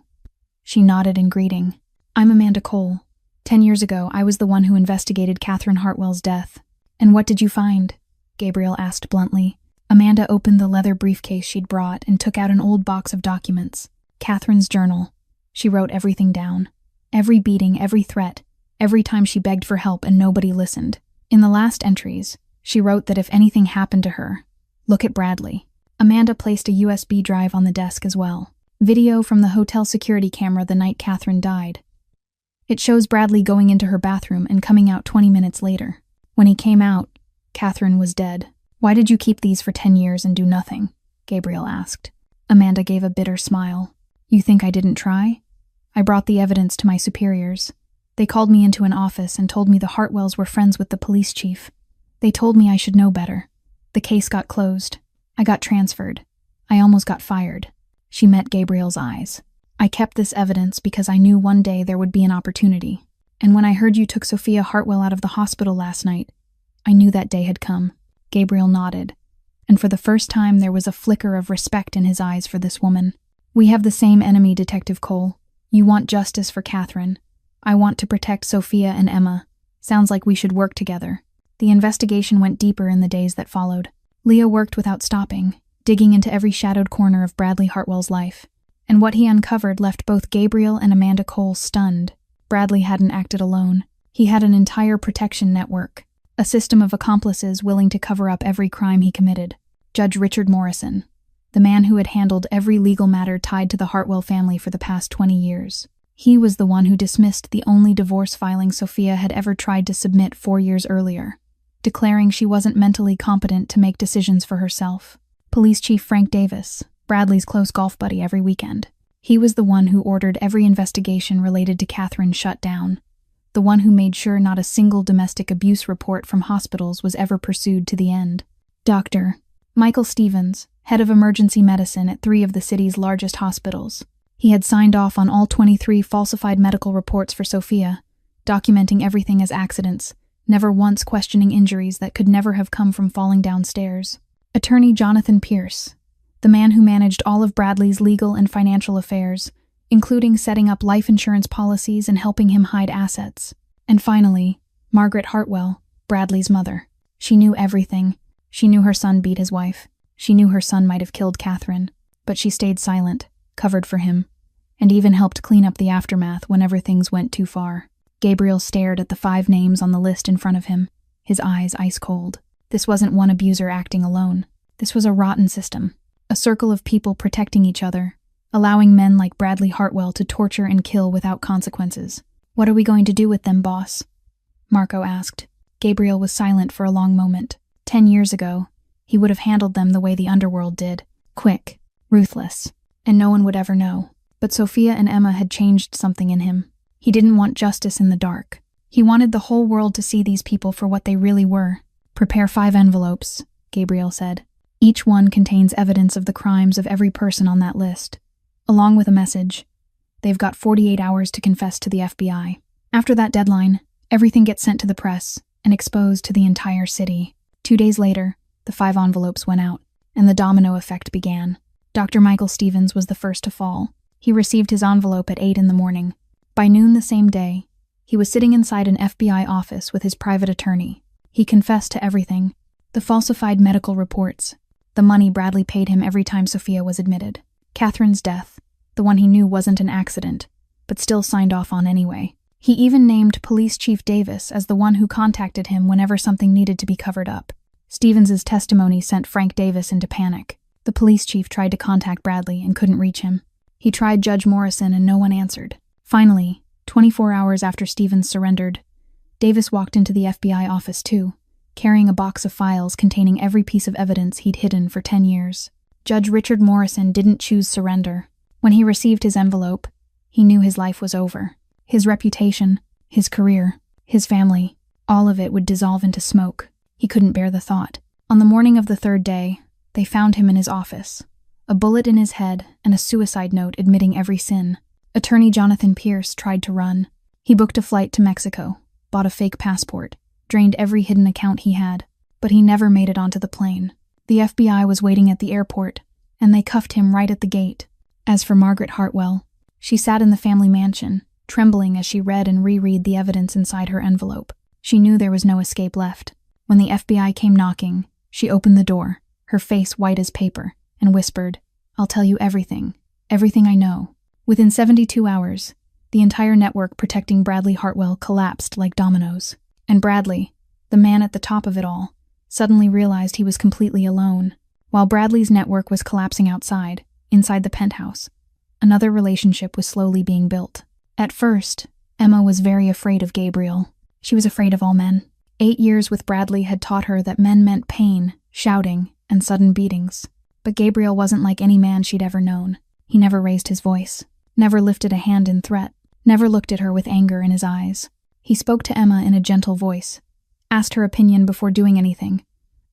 She nodded in greeting. I'm Amanda Cole. 10 years ago, I was the one who investigated Catherine Hartwell's death. And what did you find? Gabriel asked bluntly. Amanda opened the leather briefcase she'd brought and took out an old box of documents. Catherine's journal. She wrote everything down. Every beating, every threat, every time she begged for help and nobody listened. In the last entries, she wrote that if anything happened to her, look at Bradley. Amanda placed a USB drive on the desk as well. Video from the hotel security camera the night Catherine died. It shows Bradley going into her bathroom and coming out 20 minutes later. When he came out, Catherine was dead. Why did you keep these for 10 years and do nothing? Gabriel asked. Amanda gave a bitter smile. You think I didn't try? I brought the evidence to my superiors. They called me into an office and told me the Hartwells were friends with the police chief. They told me I should know better. The case got closed. I got transferred. I almost got fired. She met Gabriel's eyes. I kept this evidence because I knew one day there would be an opportunity. And when I heard you took Sophia Hartwell out of the hospital last night, I knew that day had come. Gabriel nodded. And for the first time there was a flicker of respect in his eyes for this woman. We have the same enemy, Detective Cole. You want justice for Catherine. I want to protect Sophia and Emma. Sounds like we should work together. The investigation went deeper in the days that followed. Leo worked without stopping, digging into every shadowed corner of Bradley Hartwell's life. And what he uncovered left both Gabriel and Amanda Cole stunned. Bradley hadn't acted alone. He had an entire protection network, a system of accomplices willing to cover up every crime he committed. Judge Richard Morrison, the man who had handled every legal matter tied to the Hartwell family for the past 20 years. He was the one who dismissed the only divorce filing Sophia had ever tried to submit 4 years earlier, declaring she wasn't mentally competent to make decisions for herself. Police Chief Frank Davis, Bradley's close golf buddy every weekend. He was the one who ordered every investigation related to Catherine shut down, the one who made sure not a single domestic abuse report from hospitals was ever pursued to the end. Dr. Michael Stevens, head of emergency medicine at 3 of the city's largest hospitals. He had signed off on all 23 falsified medical reports for Sophia, documenting everything as accidents, never once questioning injuries that could never have come from falling downstairs. Attorney Jonathan Pierce, the man who managed all of Bradley's legal and financial affairs, including setting up life insurance policies and helping him hide assets. And finally, Margaret Hartwell, Bradley's mother. She knew everything. She knew her son beat his wife. She knew her son might have killed Catherine, but she stayed silent, covered for him, and even helped clean up the aftermath whenever things went too far. Gabriel stared at the 5 names on the list in front of him, his eyes ice cold. This wasn't one abuser acting alone. This was a rotten system, a circle of people protecting each other, allowing men like Bradley Hartwell to torture and kill without consequences. What are we going to do with them, boss? Marco asked. Gabriel was silent for a long moment. 10 years ago, he would have handled them the way the underworld did. Quick, ruthless, and no one would ever know. But Sophia and Emma had changed something in him. He didn't want justice in the dark. He wanted the whole world to see these people for what they really were. Prepare 5 envelopes, Gabriel said. Each one contains evidence of the crimes of every person on that list, along with a message. They've got 48 hours to confess to the FBI. After that deadline, everything gets sent to the press and exposed to the entire city. 2 days later, the 5 envelopes went out, and the domino effect began. Dr. Michael Stevens was the first to fall. He received his envelope at 8 in the morning. By noon the same day, he was sitting inside an FBI office with his private attorney. He confessed to everything: the falsified medical reports, the money Bradley paid him every time Sophia was admitted, Catherine's death, the one he knew wasn't an accident, but still signed off on anyway. He even named Police Chief Davis as the one who contacted him whenever something needed to be covered up. Stevens's testimony sent Frank Davis into panic. The police chief tried to contact Bradley and couldn't reach him. He tried Judge Morrison and no one answered. Finally, 24 hours after Stevens surrendered, Davis walked into the FBI office too, carrying a box of files containing every piece of evidence he'd hidden for 10 years. Judge Richard Morrison didn't choose surrender. When he received his envelope, he knew his life was over. His reputation, his career, his family, all of it would dissolve into smoke. He couldn't bear the thought. On the morning of the third day, they found him in his office, a bullet in his head and a suicide note admitting every sin. Attorney Jonathan Pierce tried to run. He booked a flight to Mexico, bought a fake passport, drained every hidden account he had, but he never made it onto the plane. The FBI was waiting at the airport, and they cuffed him right at the gate. As for Margaret Hartwell, she sat in the family mansion, trembling as she read and reread the evidence inside her envelope. She knew there was no escape left. When the FBI came knocking, she opened the door, her face white as paper, and whispered, "I'll tell you everything. Everything I know." Within 72 hours, the entire network protecting Bradley Hartwell collapsed like dominoes. And Bradley, the man at the top of it all, suddenly realized he was completely alone. While Bradley's network was collapsing outside, inside the penthouse, another relationship was slowly being built. At first, Emma was very afraid of Gabriel. She was afraid of all men. 8 years with Bradley had taught her that men meant pain, shouting, and sudden beatings. But Gabriel wasn't like any man she'd ever known. He never raised his voice, never lifted a hand in threat, never looked at her with anger in his eyes. He spoke to Emma in a gentle voice, asked her opinion before doing anything,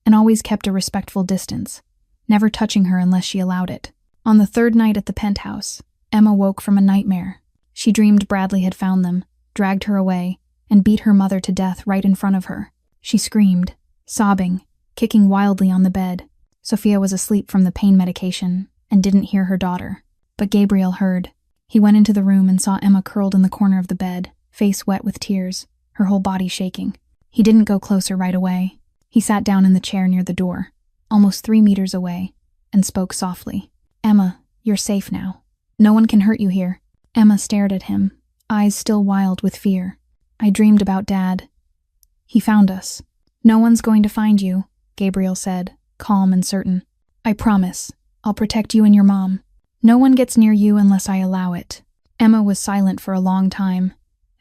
and always kept a respectful distance, never touching her unless she allowed it. On the third night at the penthouse, Emma woke from a nightmare. She dreamed Bradley had found them, dragged her away, and beat her mother to death right in front of her. She screamed, sobbing, kicking wildly on the bed. Sophia was asleep from the pain medication and didn't hear her daughter. But Gabriel heard. He went into the room and saw Emma curled in the corner of the bed, face wet with tears, her whole body shaking. He didn't go closer right away. He sat down in the chair near the door, almost 3 meters away, and spoke softly. "Emma, you're safe now. No one can hurt you here." Emma stared at him, eyes still wild with fear. "I dreamed about Dad. He found us." "No one's going to find you," Gabriel said, calm and certain. "I promise. I'll protect you and your mom. No one gets near you unless I allow it." Emma was silent for a long time,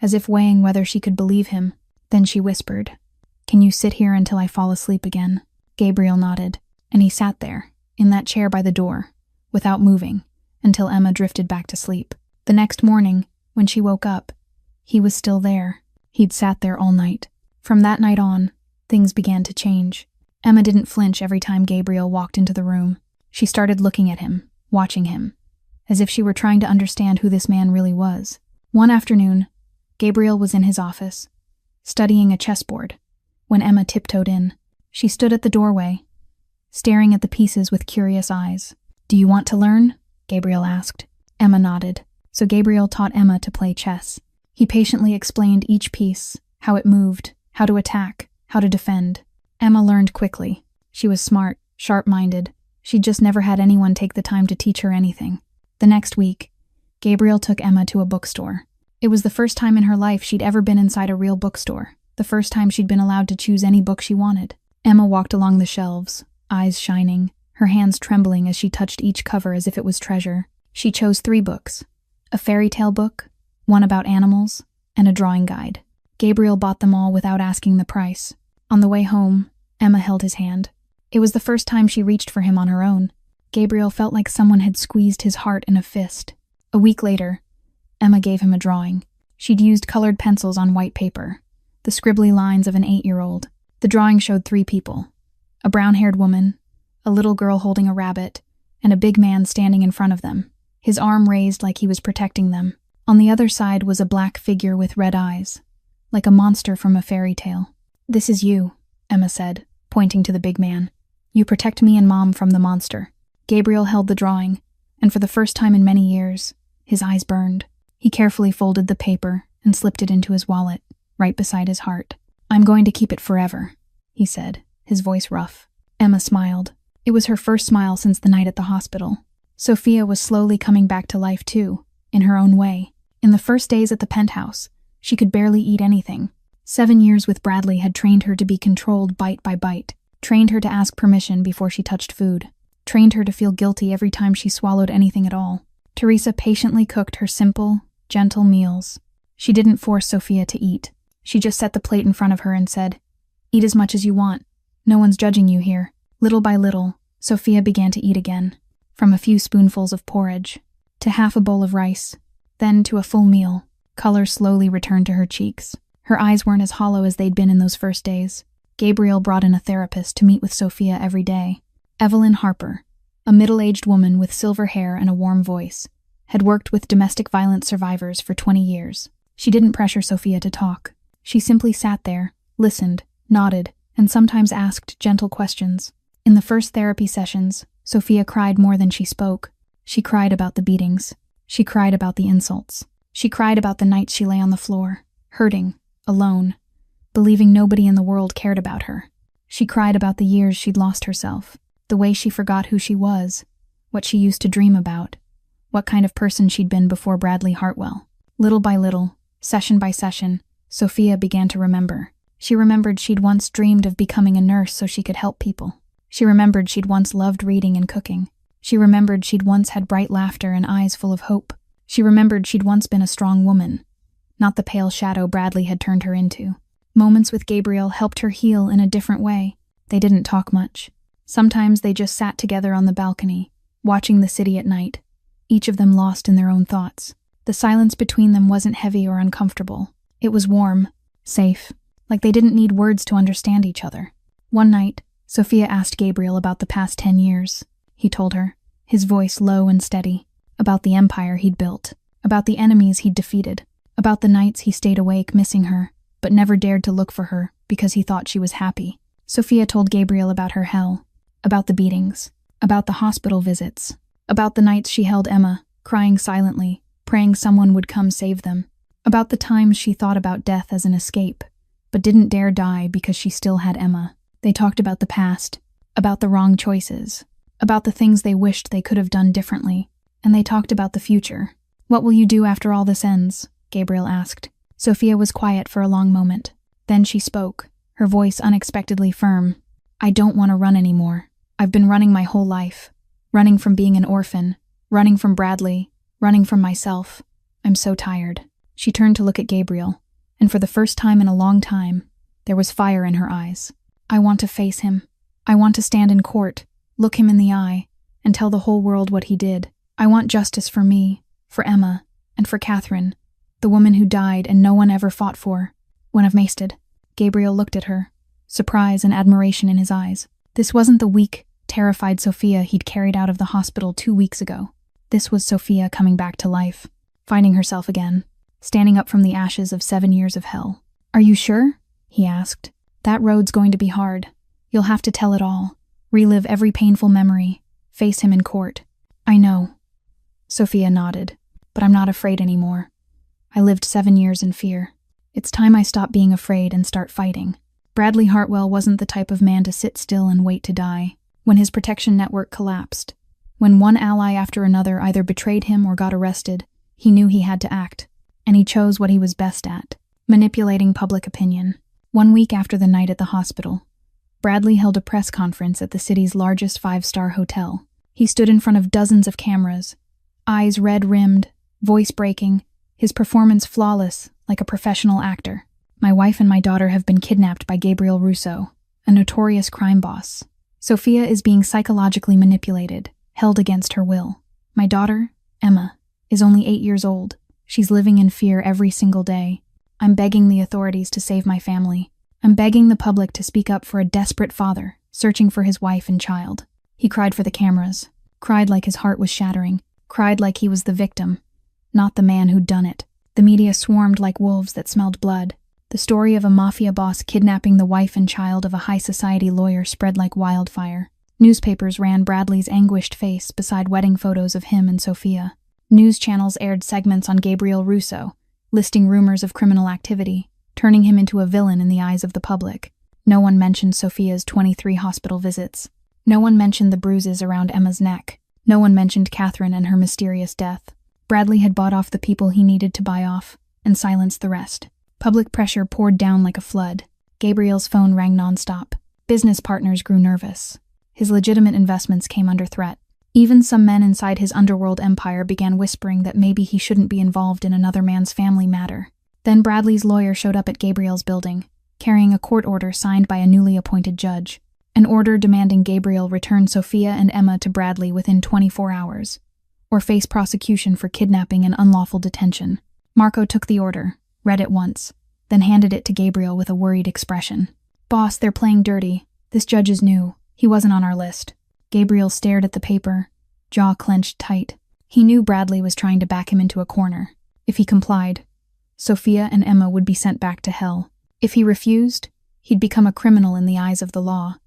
as if weighing whether she could believe him. Then she whispered, "Can you sit here until I fall asleep again?" Gabriel nodded, and he sat there, in that chair by the door, without moving, until Emma drifted back to sleep. The next morning, when she woke up, he was still there. He'd sat there all night. From that night on, things began to change. Emma didn't flinch every time Gabriel walked into the room. She started looking at him, watching him, as if she were trying to understand who this man really was. One afternoon, Gabriel was in his office, studying a chessboard, when Emma tiptoed in. She stood at the doorway, staring at the pieces with curious eyes. "Do you want to learn?" Gabriel asked. Emma nodded, so Gabriel taught Emma to play chess. He patiently explained each piece, how it moved, how to attack, how to defend. Emma learned quickly. She was smart, sharp-minded. She'd just never had anyone take the time to teach her anything. The next week, Gabriel took Emma to a bookstore. It was the first time in her life she'd ever been inside a real bookstore, the first time she'd been allowed to choose any book she wanted. Emma walked along the shelves, eyes shining, her hands trembling as she touched each cover as if it was treasure. She chose 3 books, a fairy tale book, one about animals, and a drawing guide. Gabriel bought them all without asking the price. On the way home, Emma held his hand. It was the first time she reached for him on her own. Gabriel felt like someone had squeezed his heart in a fist. A week later, Emma gave him a drawing. She'd used colored pencils on white paper, the scribbly lines of an 8-year-old. The drawing showed 3 people: a brown-haired woman, a little girl holding a rabbit, and a big man standing in front of them, his arm raised like he was protecting them. On the other side was a black figure with red eyes, like a monster from a fairy tale. "This is you," Emma said, pointing to the big man. "You protect me and Mom from the monster." Gabriel held the drawing, and for the first time in many years, His eyes burned. He carefully folded the paper and slipped it into his wallet, right beside his heart. "I'm going to keep it forever," he said, his voice rough. Emma smiled. It was her first smile since the night at the hospital. Sophia was slowly coming back to life too, in her own way. In the first days at the penthouse, she could barely eat anything. 7 years with Bradley had trained her to be controlled bite by bite, trained her to ask permission before she touched food, trained her to feel guilty every time she swallowed anything at all. Teresa patiently cooked her simple, gentle meals. She didn't force Sophia to eat. She just set the plate in front of her and said, "Eat as much as you want. No one's judging you here." Little by little, Sophia began to eat again, from a few spoonfuls of porridge, to half a bowl of rice, then to a full meal. Color slowly returned to her cheeks. Her eyes weren't as hollow as they'd been in those first days. Gabriel brought in a therapist to meet with Sophia every day. Evelyn Harper, a middle-aged woman with silver hair and a warm voice, had worked with domestic violence survivors for 20 years. She didn't pressure Sophia to talk. She simply sat there, listened, nodded, and sometimes asked gentle questions. In the first therapy sessions, Sophia cried more than she spoke. She cried about the beatings. She cried about the insults. She cried about the nights she lay on the floor, hurting, alone, believing nobody in the world cared about her. She cried about the years she'd lost herself, the way she forgot who she was, what she used to dream about, what kind of person she'd been before Bradley Hartwell. Little by little, session by session, Sophia began to remember. She remembered she'd once dreamed of becoming a nurse so she could help people. She remembered she'd once loved reading and cooking. She remembered she'd once had bright laughter and eyes full of hope. She remembered she'd once been a strong woman, not the pale shadow Bradley had turned her into. Moments with Gabriel helped her heal in a different way. They didn't talk much. Sometimes they just sat together on the balcony, watching the city at night, each of them lost in their own thoughts. The silence between them wasn't heavy or uncomfortable. It was warm, safe, like they didn't need words to understand each other. One night, Sophia asked Gabriel about the past 10 years. He told her, his voice low and steady, about the empire he'd built, about the enemies he'd defeated, about the nights he stayed awake missing her, but never dared to look for her because he thought she was happy. Sophia told Gabriel about her hell, about the beatings, about the hospital visits, about the nights she held Emma, crying silently, praying someone would come save them, about the times she thought about death as an escape, but didn't dare die because she still had Emma. They talked about the past, about the wrong choices, about the things they wished they could have done differently, and they talked about the future. "What will you do after all this ends?" Gabriel asked. Sophia was quiet for a long moment. Then she spoke, her voice unexpectedly firm. "I don't want to run anymore. I've been running my whole life. Running from being an orphan, running from Bradley, running from myself. I'm so tired." She turned to look at Gabriel, and for the first time in a long time, there was fire in her eyes. "I want to face him. I want to stand in court, look him in the eye, and tell the whole world what he did. I want justice for me, for Emma, and for Catherine, the woman who died and no one ever fought for. When I've masted." Gabriel looked at her, surprise and admiration in his eyes. This wasn't the weak, terrified Sophia he'd carried out of the hospital 2 weeks ago. This was Sophia coming back to life, finding herself again, standing up from the ashes of 7 years of hell. "Are you sure?" he asked. "That road's going to be hard. You'll have to tell it all, relive every painful memory, face him in court." "I know." Sophia nodded. "But I'm not afraid anymore. I lived 7 years in fear. It's time I stop being afraid and start fighting." Bradley Hartwell wasn't the type of man to sit still and wait to die. When his protection network collapsed, when one ally after another either betrayed him or got arrested, he knew he had to act, and he chose what he was best at, manipulating public opinion. 1 week after the night at the hospital, Bradley held a press conference at the city's largest 5-star hotel. He stood in front of dozens of cameras, eyes red-rimmed, voice breaking, his performance flawless, like a professional actor. "My wife and my daughter have been kidnapped by Gabriel Russo, a notorious crime boss. Sophia is being psychologically manipulated, held against her will. My daughter, Emma, is only 8 years old. She's living in fear every single day. I'm begging the authorities to save my family. I'm begging the public to speak up for a desperate father searching for his wife and child." He cried for the cameras, cried like his heart was shattering, cried like he was the victim, not the man who'd done it. The media swarmed like wolves that smelled blood. The story of a mafia boss kidnapping the wife and child of a high-society lawyer spread like wildfire. Newspapers ran Bradley's anguished face beside wedding photos of him and Sophia. News channels aired segments on Gabriel Russo, listing rumors of criminal activity, turning him into a villain in the eyes of the public. No one mentioned Sophia's 23 hospital visits. No one mentioned the bruises around Emma's neck. No one mentioned Catherine and her mysterious death. Bradley had bought off the people he needed to buy off, and silenced the rest. Public pressure poured down like a flood. Gabriel's phone rang nonstop. Business partners grew nervous. His legitimate investments came under threat. Even some men inside his underworld empire began whispering that maybe he shouldn't be involved in another man's family matter. Then Bradley's lawyer showed up at Gabriel's building, carrying a court order signed by a newly appointed judge. An order demanding Gabriel return Sophia and Emma to Bradley within 24 hours, or face prosecution for kidnapping and unlawful detention. Marco took the order, read it once, then handed it to Gabriel with a worried expression. "Boss, they're playing dirty. This judge is new. He wasn't on our list." Gabriel stared at the paper, jaw clenched tight. He knew Bradley was trying to back him into a corner. If he complied, Sophia and Emma would be sent back to hell. If he refused, he'd become a criminal in the eyes of the law,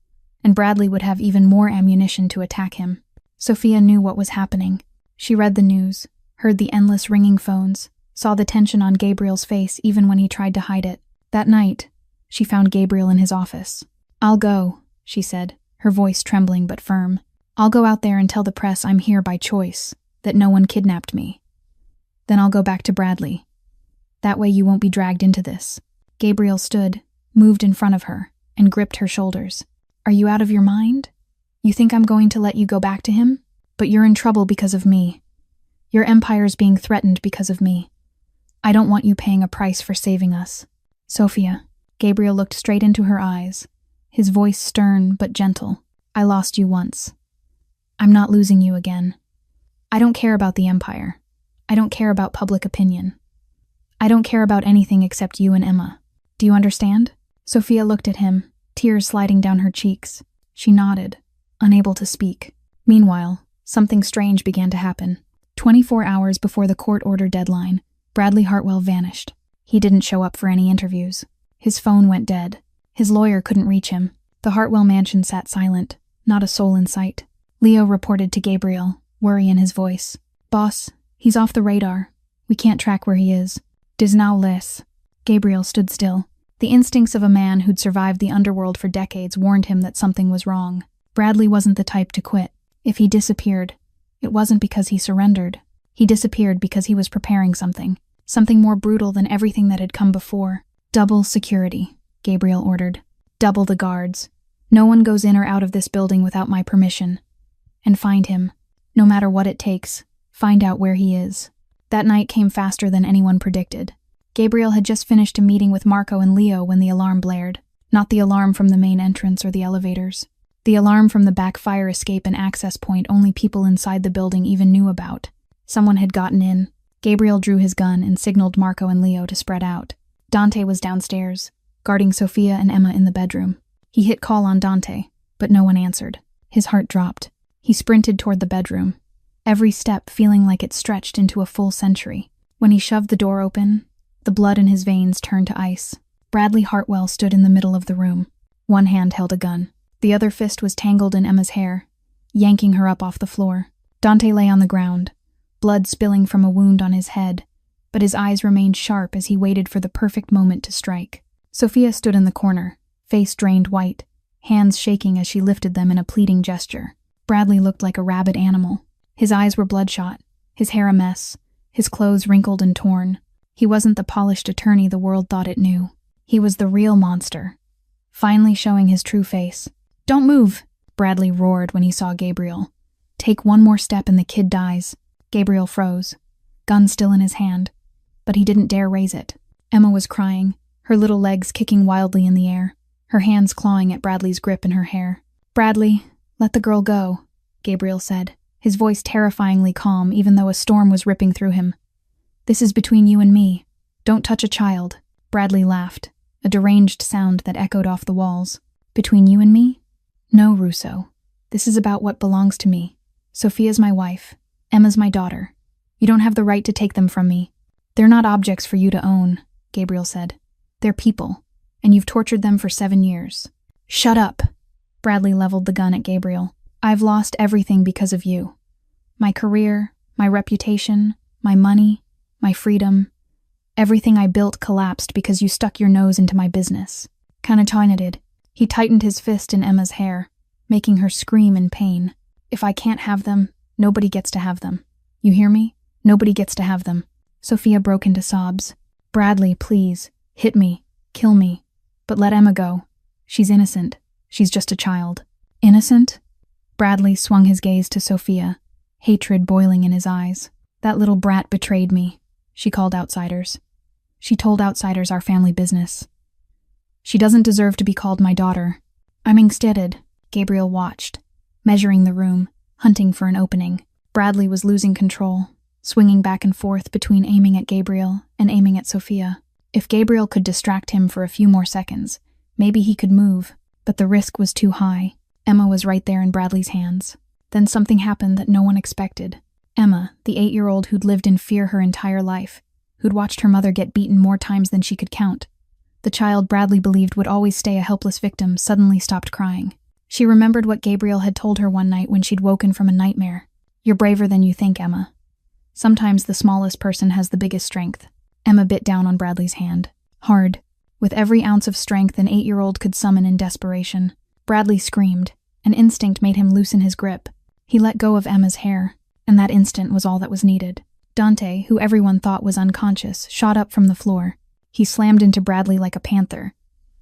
and Bradley would have even more ammunition to attack him. Sophia knew what was happening. She read the news, heard the endless ringing phones, saw the tension on Gabriel's face even when he tried to hide it. That night, she found Gabriel in his office. "I'll go," she said, her voice trembling but firm. "I'll go out there and tell the press I'm here by choice, that no one kidnapped me. Then I'll go back to Bradley. That way you won't be dragged into this." Gabriel stood, moved in front of her, and gripped her shoulders. "Are you out of your mind? You think I'm going to let you go back to him? But you're in trouble because of me. Your empire's being threatened because of me. I don't want you paying a price for saving us." "Sophia," Gabriel looked straight into her eyes, his voice stern but gentle. "I lost you once. I'm not losing you again. I don't care about the empire. I don't care about public opinion. I don't care about anything except you and Emma. Do you understand?" Sophia looked at him, tears sliding down her cheeks. She nodded, unable to speak. Meanwhile, something strange began to happen. 24 hours before the court order deadline, Bradley Hartwell vanished. He didn't show up for any interviews. His phone went dead. His lawyer couldn't reach him. The Hartwell mansion sat silent, not a soul in sight. Leo reported to Gabriel, worry in his voice. "Boss, he's off the radar. We can't track where he is. Dis now less." Gabriel stood still. The instincts of a man who'd survived the underworld for decades warned him that something was wrong. Bradley wasn't the type to quit. If he disappeared, it wasn't because he surrendered. He disappeared because he was preparing something more brutal than everything that had come before. "Double security," Gabriel ordered. "Double the guards. No one goes in or out of this building without my permission. And find him. No matter what it takes, find out where he is." That night came faster than anyone predicted. Gabriel had just finished a meeting with Marco and Leo when the alarm blared. Not the alarm from the main entrance or the elevators. The alarm from the back fire escape and access point only people inside the building even knew about. Someone had gotten in. Gabriel drew his gun and signaled Marco and Leo to spread out. Dante was downstairs, guarding Sophia and Emma in the bedroom. He hit call on Dante, but no one answered. His heart dropped. He sprinted toward the bedroom, every step feeling like it stretched into a full century. When he shoved the door open, the blood in his veins turned to ice. Bradley Hartwell stood in the middle of the room. One hand held a gun. The other fist was tangled in Emma's hair, yanking her up off the floor. Dante lay on the ground, blood spilling from a wound on his head, but his eyes remained sharp as he waited for the perfect moment to strike. Sophia stood in the corner, face drained white, hands shaking as she lifted them in a pleading gesture. Bradley looked like a rabid animal. His eyes were bloodshot, his hair a mess, his clothes wrinkled and torn. He wasn't the polished attorney the world thought it knew. He was the real monster, finally showing his true face. "Don't move," Bradley roared when he saw Gabriel. "Take one more step and the kid dies." Gabriel froze, gun still in his hand, but he didn't dare raise it. Emma was crying, her little legs kicking wildly in the air, her hands clawing at Bradley's grip in her hair. "Bradley, let the girl go," Gabriel said, his voice terrifyingly calm even though a storm was ripping through him. "This is between you and me. Don't touch a child." Bradley laughed, a deranged sound that echoed off the walls. "Between you and me? No, Russo. This is about what belongs to me. Sophia's my wife. Emma's my daughter. You don't have the right to take them from me. They're not objects for you to own," Gabriel said. "They're people, and you've tortured them for 7 years." "Shut up!" Bradley leveled the gun at Gabriel. "I've lost everything because of you. My career, My reputation, my money, my freedom. Everything I built collapsed because you stuck your nose into my business. Kanachina did. He tightened his fist in Emma's hair, making her scream in pain. If I can't have them, nobody gets to have them. You hear me? Nobody gets to have them. Sophia broke into sobs. Bradley, please, hit me, kill me. But let Emma go. She's innocent. She's just a child. Innocent? Bradley swung his gaze to Sophia, hatred boiling in his eyes. That little brat betrayed me. She called outsiders. She told outsiders our family business. She doesn't deserve to be called my daughter. I'm instead. Gabriel watched, measuring the room, hunting for an opening. Bradley was losing control, swinging back and forth between aiming at Gabriel and aiming at Sophia. If Gabriel could distract him for a few more seconds, maybe he could move, but the risk was too high. Emma was right there in Bradley's hands. Then something happened that no one expected. Emma, the 8-year-old who'd lived in fear her entire life, who'd watched her mother get beaten more times than she could count, the child Bradley believed would always stay a helpless victim, suddenly stopped crying. She remembered what Gabriel had told her one night when she'd woken from a nightmare. You're braver than you think, Emma. Sometimes the smallest person has the biggest strength. Emma bit down on Bradley's hand. Hard. With every ounce of strength an 8-year-old could summon in desperation. Bradley screamed. An instinct made him loosen his grip. He let go of Emma's hair, and that instant was all that was needed. Dante, who everyone thought was unconscious, shot up from the floor. He slammed into Bradley like a panther,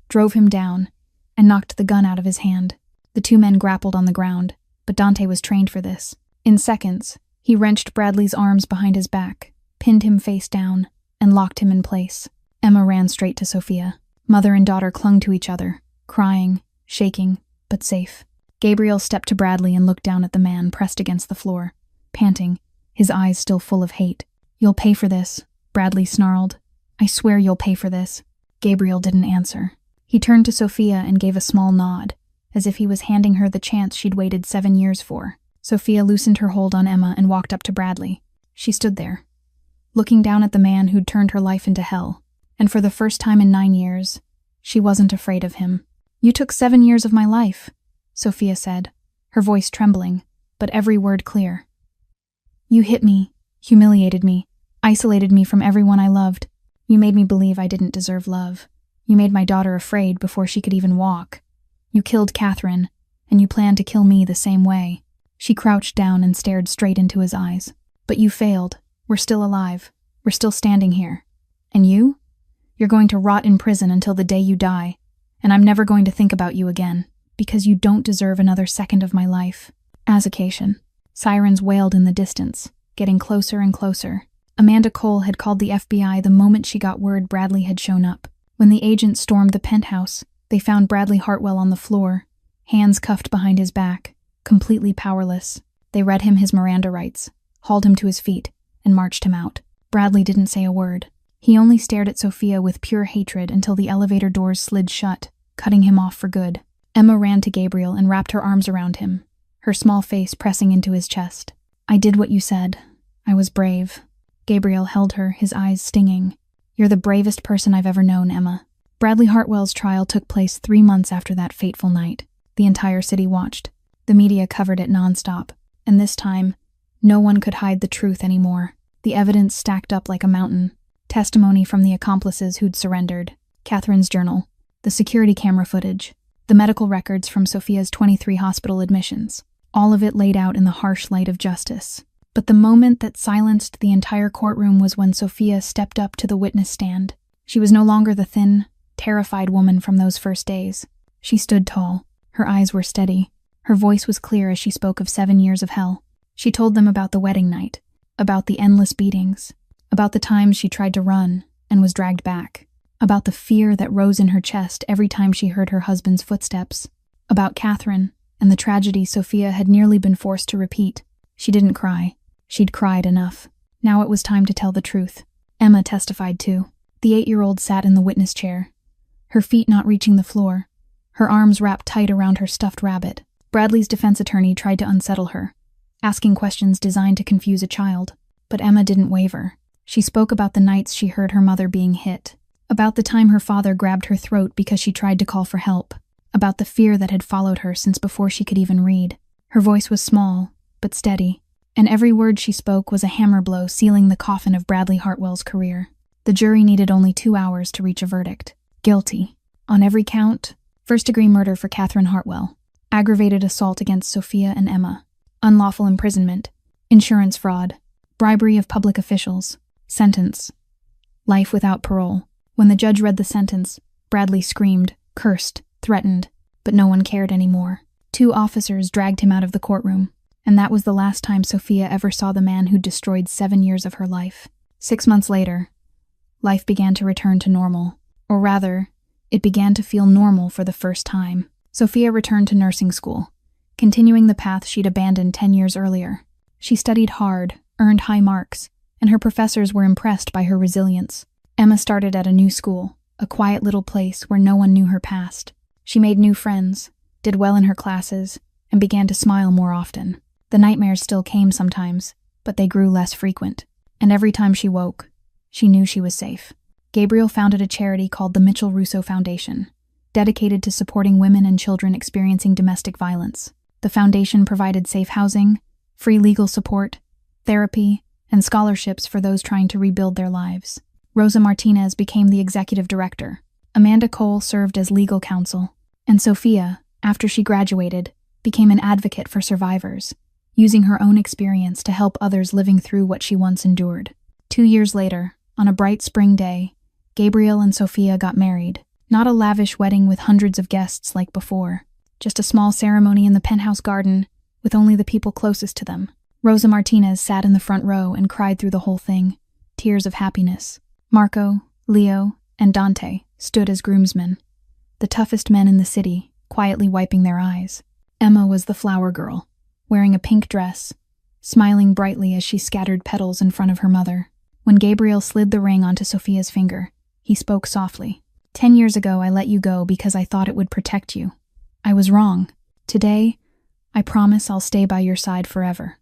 drove him down, and knocked the gun out of his hand. The two men grappled on the ground, but Dante was trained for this. In seconds, he wrenched Bradley's arms behind his back, pinned him face down, and locked him in place. Emma ran straight to Sophia. Mother and daughter clung to each other, crying, shaking, but safe. Gabriel stepped to Bradley and looked down at the man pressed against the floor, panting, his eyes still full of hate. You'll pay for this, Bradley snarled. I swear you'll pay for this. Gabriel didn't answer. He turned to Sophia and gave a small nod, as if he was handing her the chance she'd waited 7 years for. Sophia loosened her hold on Emma and walked up to Bradley. She stood there, looking down at the man who'd turned her life into hell. And for the first time in 9 years, she wasn't afraid of him. You took 7 years of my life, Sophia said, her voice trembling, but every word clear. You hit me, humiliated me, isolated me from everyone I loved. You made me believe I didn't deserve love. You made my daughter afraid before she could even walk. You killed Catherine, and you planned to kill me the same way. She crouched down and stared straight into his eyes. But you failed. We're still alive. We're still standing here. And you? You're going to rot in prison until the day you die, and I'm never going to think about you again, because you don't deserve another second of my life. Azacation. Sirens wailed in the distance, getting closer and closer. Amanda Cole had called the FBI the moment she got word Bradley had shown up. When the agents stormed the penthouse, they found Bradley Hartwell on the floor, hands cuffed behind his back, completely powerless. They read him his Miranda rights, hauled him to his feet, and marched him out. Bradley didn't say a word. He only stared at Sophia with pure hatred until the elevator doors slid shut, cutting him off for good. Emma ran to Gabriel and wrapped her arms around him, her small face pressing into his chest. I did what you said. I was brave. Gabriel held her, his eyes stinging. You're the bravest person I've ever known, Emma. Bradley Hartwell's trial took place 3 months after that fateful night. The entire city watched. The media covered it nonstop. And this time, no one could hide the truth anymore. The evidence stacked up like a mountain. Testimony from the accomplices who'd surrendered. Catherine's journal. The security camera footage. The medical records from Sophia's 23 hospital admissions. All of it laid out in the harsh light of justice. But the moment that silenced the entire courtroom was when Sophia stepped up to the witness stand. She was no longer the thin, terrified woman from those first days. She stood tall. Her eyes were steady. Her voice was clear as she spoke of 7 years of hell. She told them about the wedding night, about the endless beatings, about the times she tried to run and was dragged back, about the fear that rose in her chest every time she heard her husband's footsteps, about Catherine and the tragedy Sophia had nearly been forced to repeat. She didn't cry. She'd cried enough. Now it was time to tell the truth. Emma testified too. The 8-year-old sat in the witness chair, her feet not reaching the floor, her arms wrapped tight around her stuffed rabbit. Bradley's defense attorney tried to unsettle her, asking questions designed to confuse a child. But Emma didn't waver. She spoke about the nights she heard her mother being hit, about the time her father grabbed her throat because she tried to call for help, about the fear that had followed her since before she could even read. Her voice was small, but steady. and every word she spoke was a hammer blow sealing the coffin of Bradley Hartwell's career. The jury needed only 2 hours to reach a verdict. Guilty. On every count: first-degree murder for Catherine Hartwell, aggravated assault against Sophia and Emma, unlawful imprisonment, insurance fraud, bribery of public officials. Sentence: life without parole. When the judge read the sentence, Bradley screamed, cursed, threatened, but no one cared anymore. 2 officers dragged him out of the courtroom, and that was the last time Sophia ever saw the man who destroyed 7 years of her life. 6 months later, life began to return to normal, or rather, it began to feel normal for the first time. Sophia returned to nursing school, continuing the path she'd abandoned 10 years earlier. She studied hard, earned high marks, and her professors were impressed by her resilience. Emma started at a new school, a quiet little place where no one knew her past. She made new friends, did well in her classes, and began to smile more often. The nightmares still came sometimes, but they grew less frequent. And every time she woke, she knew she was safe. Gabriel founded a charity called the Mitchell Russo Foundation, dedicated to supporting women and children experiencing domestic violence. The foundation provided safe housing, free legal support, therapy, and scholarships for those trying to rebuild their lives. Rosa Martinez became the executive director. Amanda Cole served as legal counsel. And Sophia, after she graduated, became an advocate for survivors, using her own experience to help others living through what she once endured. 2 years later, on a bright spring day, Gabriel and Sophia got married. Not a lavish wedding with hundreds of guests like before, just a small ceremony in the penthouse garden with only the people closest to them. Rosa Martinez sat in the front row and cried through the whole thing, tears of happiness. Marco, Leo, and Dante stood as groomsmen, the toughest men in the city, quietly wiping their eyes. Emma was the flower girl, wearing a pink dress, smiling brightly as she scattered petals in front of her mother. When Gabriel slid the ring onto Sophia's finger, he spoke softly. 10 years ago, I let you go because I thought it would protect you. I was wrong. Today, I promise I'll stay by your side forever.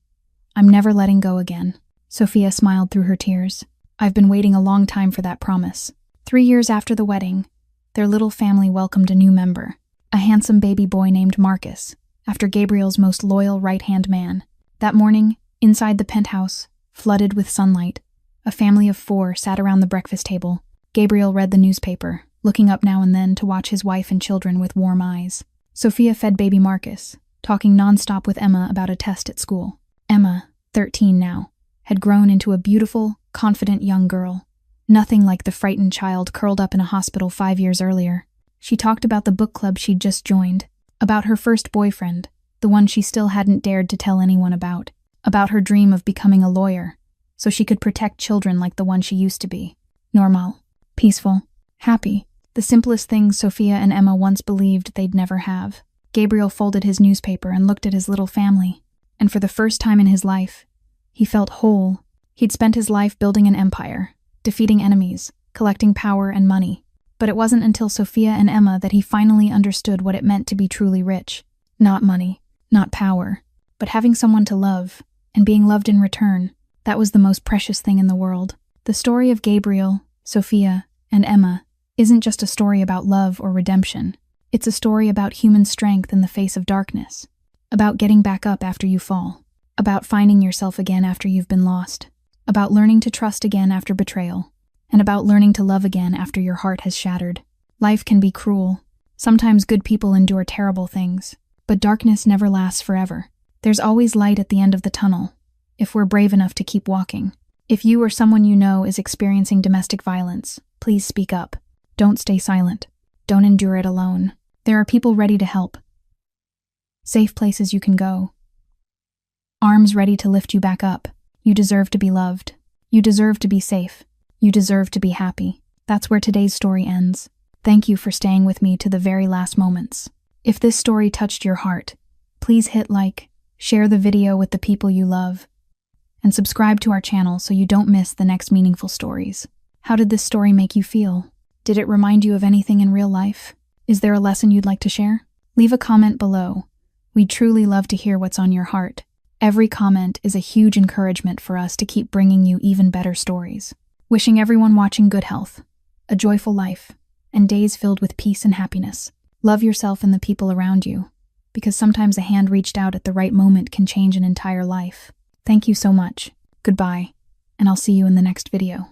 I'm never letting go again. Sophia smiled through her tears. I've been waiting a long time for that promise. 3 years after the wedding, their little family welcomed a new member, a handsome baby boy named Marcus, after Gabriel's most loyal right-hand man. That morning, inside the penthouse, flooded with sunlight, a family of 4 sat around the breakfast table. Gabriel read the newspaper, looking up now and then to watch his wife and children with warm eyes. Sophia fed baby Marcus, talking nonstop with Emma about a test at school. Emma, 13 now, had grown into a beautiful, confident young girl. Nothing like the frightened child curled up in a hospital 5 years earlier. She talked about the book club she'd just joined, about her first boyfriend, the one she still hadn't dared to tell anyone about her dream of becoming a lawyer, so she could protect children like the one she used to be. Normal, peaceful, happy. The simplest things Sophia and Emma once believed they'd never have. Gabriel folded his newspaper and looked at his little family, and for the first time in his life, he felt whole. He'd spent his life building an empire, defeating enemies, collecting power and money. But it wasn't until Sophia and Emma that he finally understood what it meant to be truly rich. Not money, not power, but having someone to love, and being loved in return. That was the most precious thing in the world. The story of Gabriel, Sophia, and Emma isn't just a story about love or redemption. It's a story about human strength in the face of darkness, about getting back up after you fall, about finding yourself again after you've been lost, about learning to trust again after betrayal, and about learning to love again after your heart has shattered. Life can be cruel. Sometimes good people endure terrible things, but darkness never lasts forever. There's always light at the end of the tunnel, if we're brave enough to keep walking. If you or someone you know is experiencing domestic violence, please speak up. Don't stay silent. Don't endure it alone. There are people ready to help. Safe places you can go. Arms ready to lift you back up. You deserve to be loved. You deserve to be safe. You deserve to be happy. That's where today's story ends. Thank you for staying with me to the very last moments. If this story touched your heart, please hit like, share the video with the people you love, and subscribe to our channel so you don't miss the next meaningful stories. How did this story make you feel? Did it remind you of anything in real life? Is there a lesson you'd like to share? Leave a comment below. We'd truly love to hear what's on your heart. Every comment is a huge encouragement for us to keep bringing you even better stories. Wishing everyone watching good health, a joyful life, and days filled with peace and happiness. Love yourself and the people around you, because sometimes a hand reached out at the right moment can change an entire life. Thank you so much. Goodbye, and I'll see you in the next video.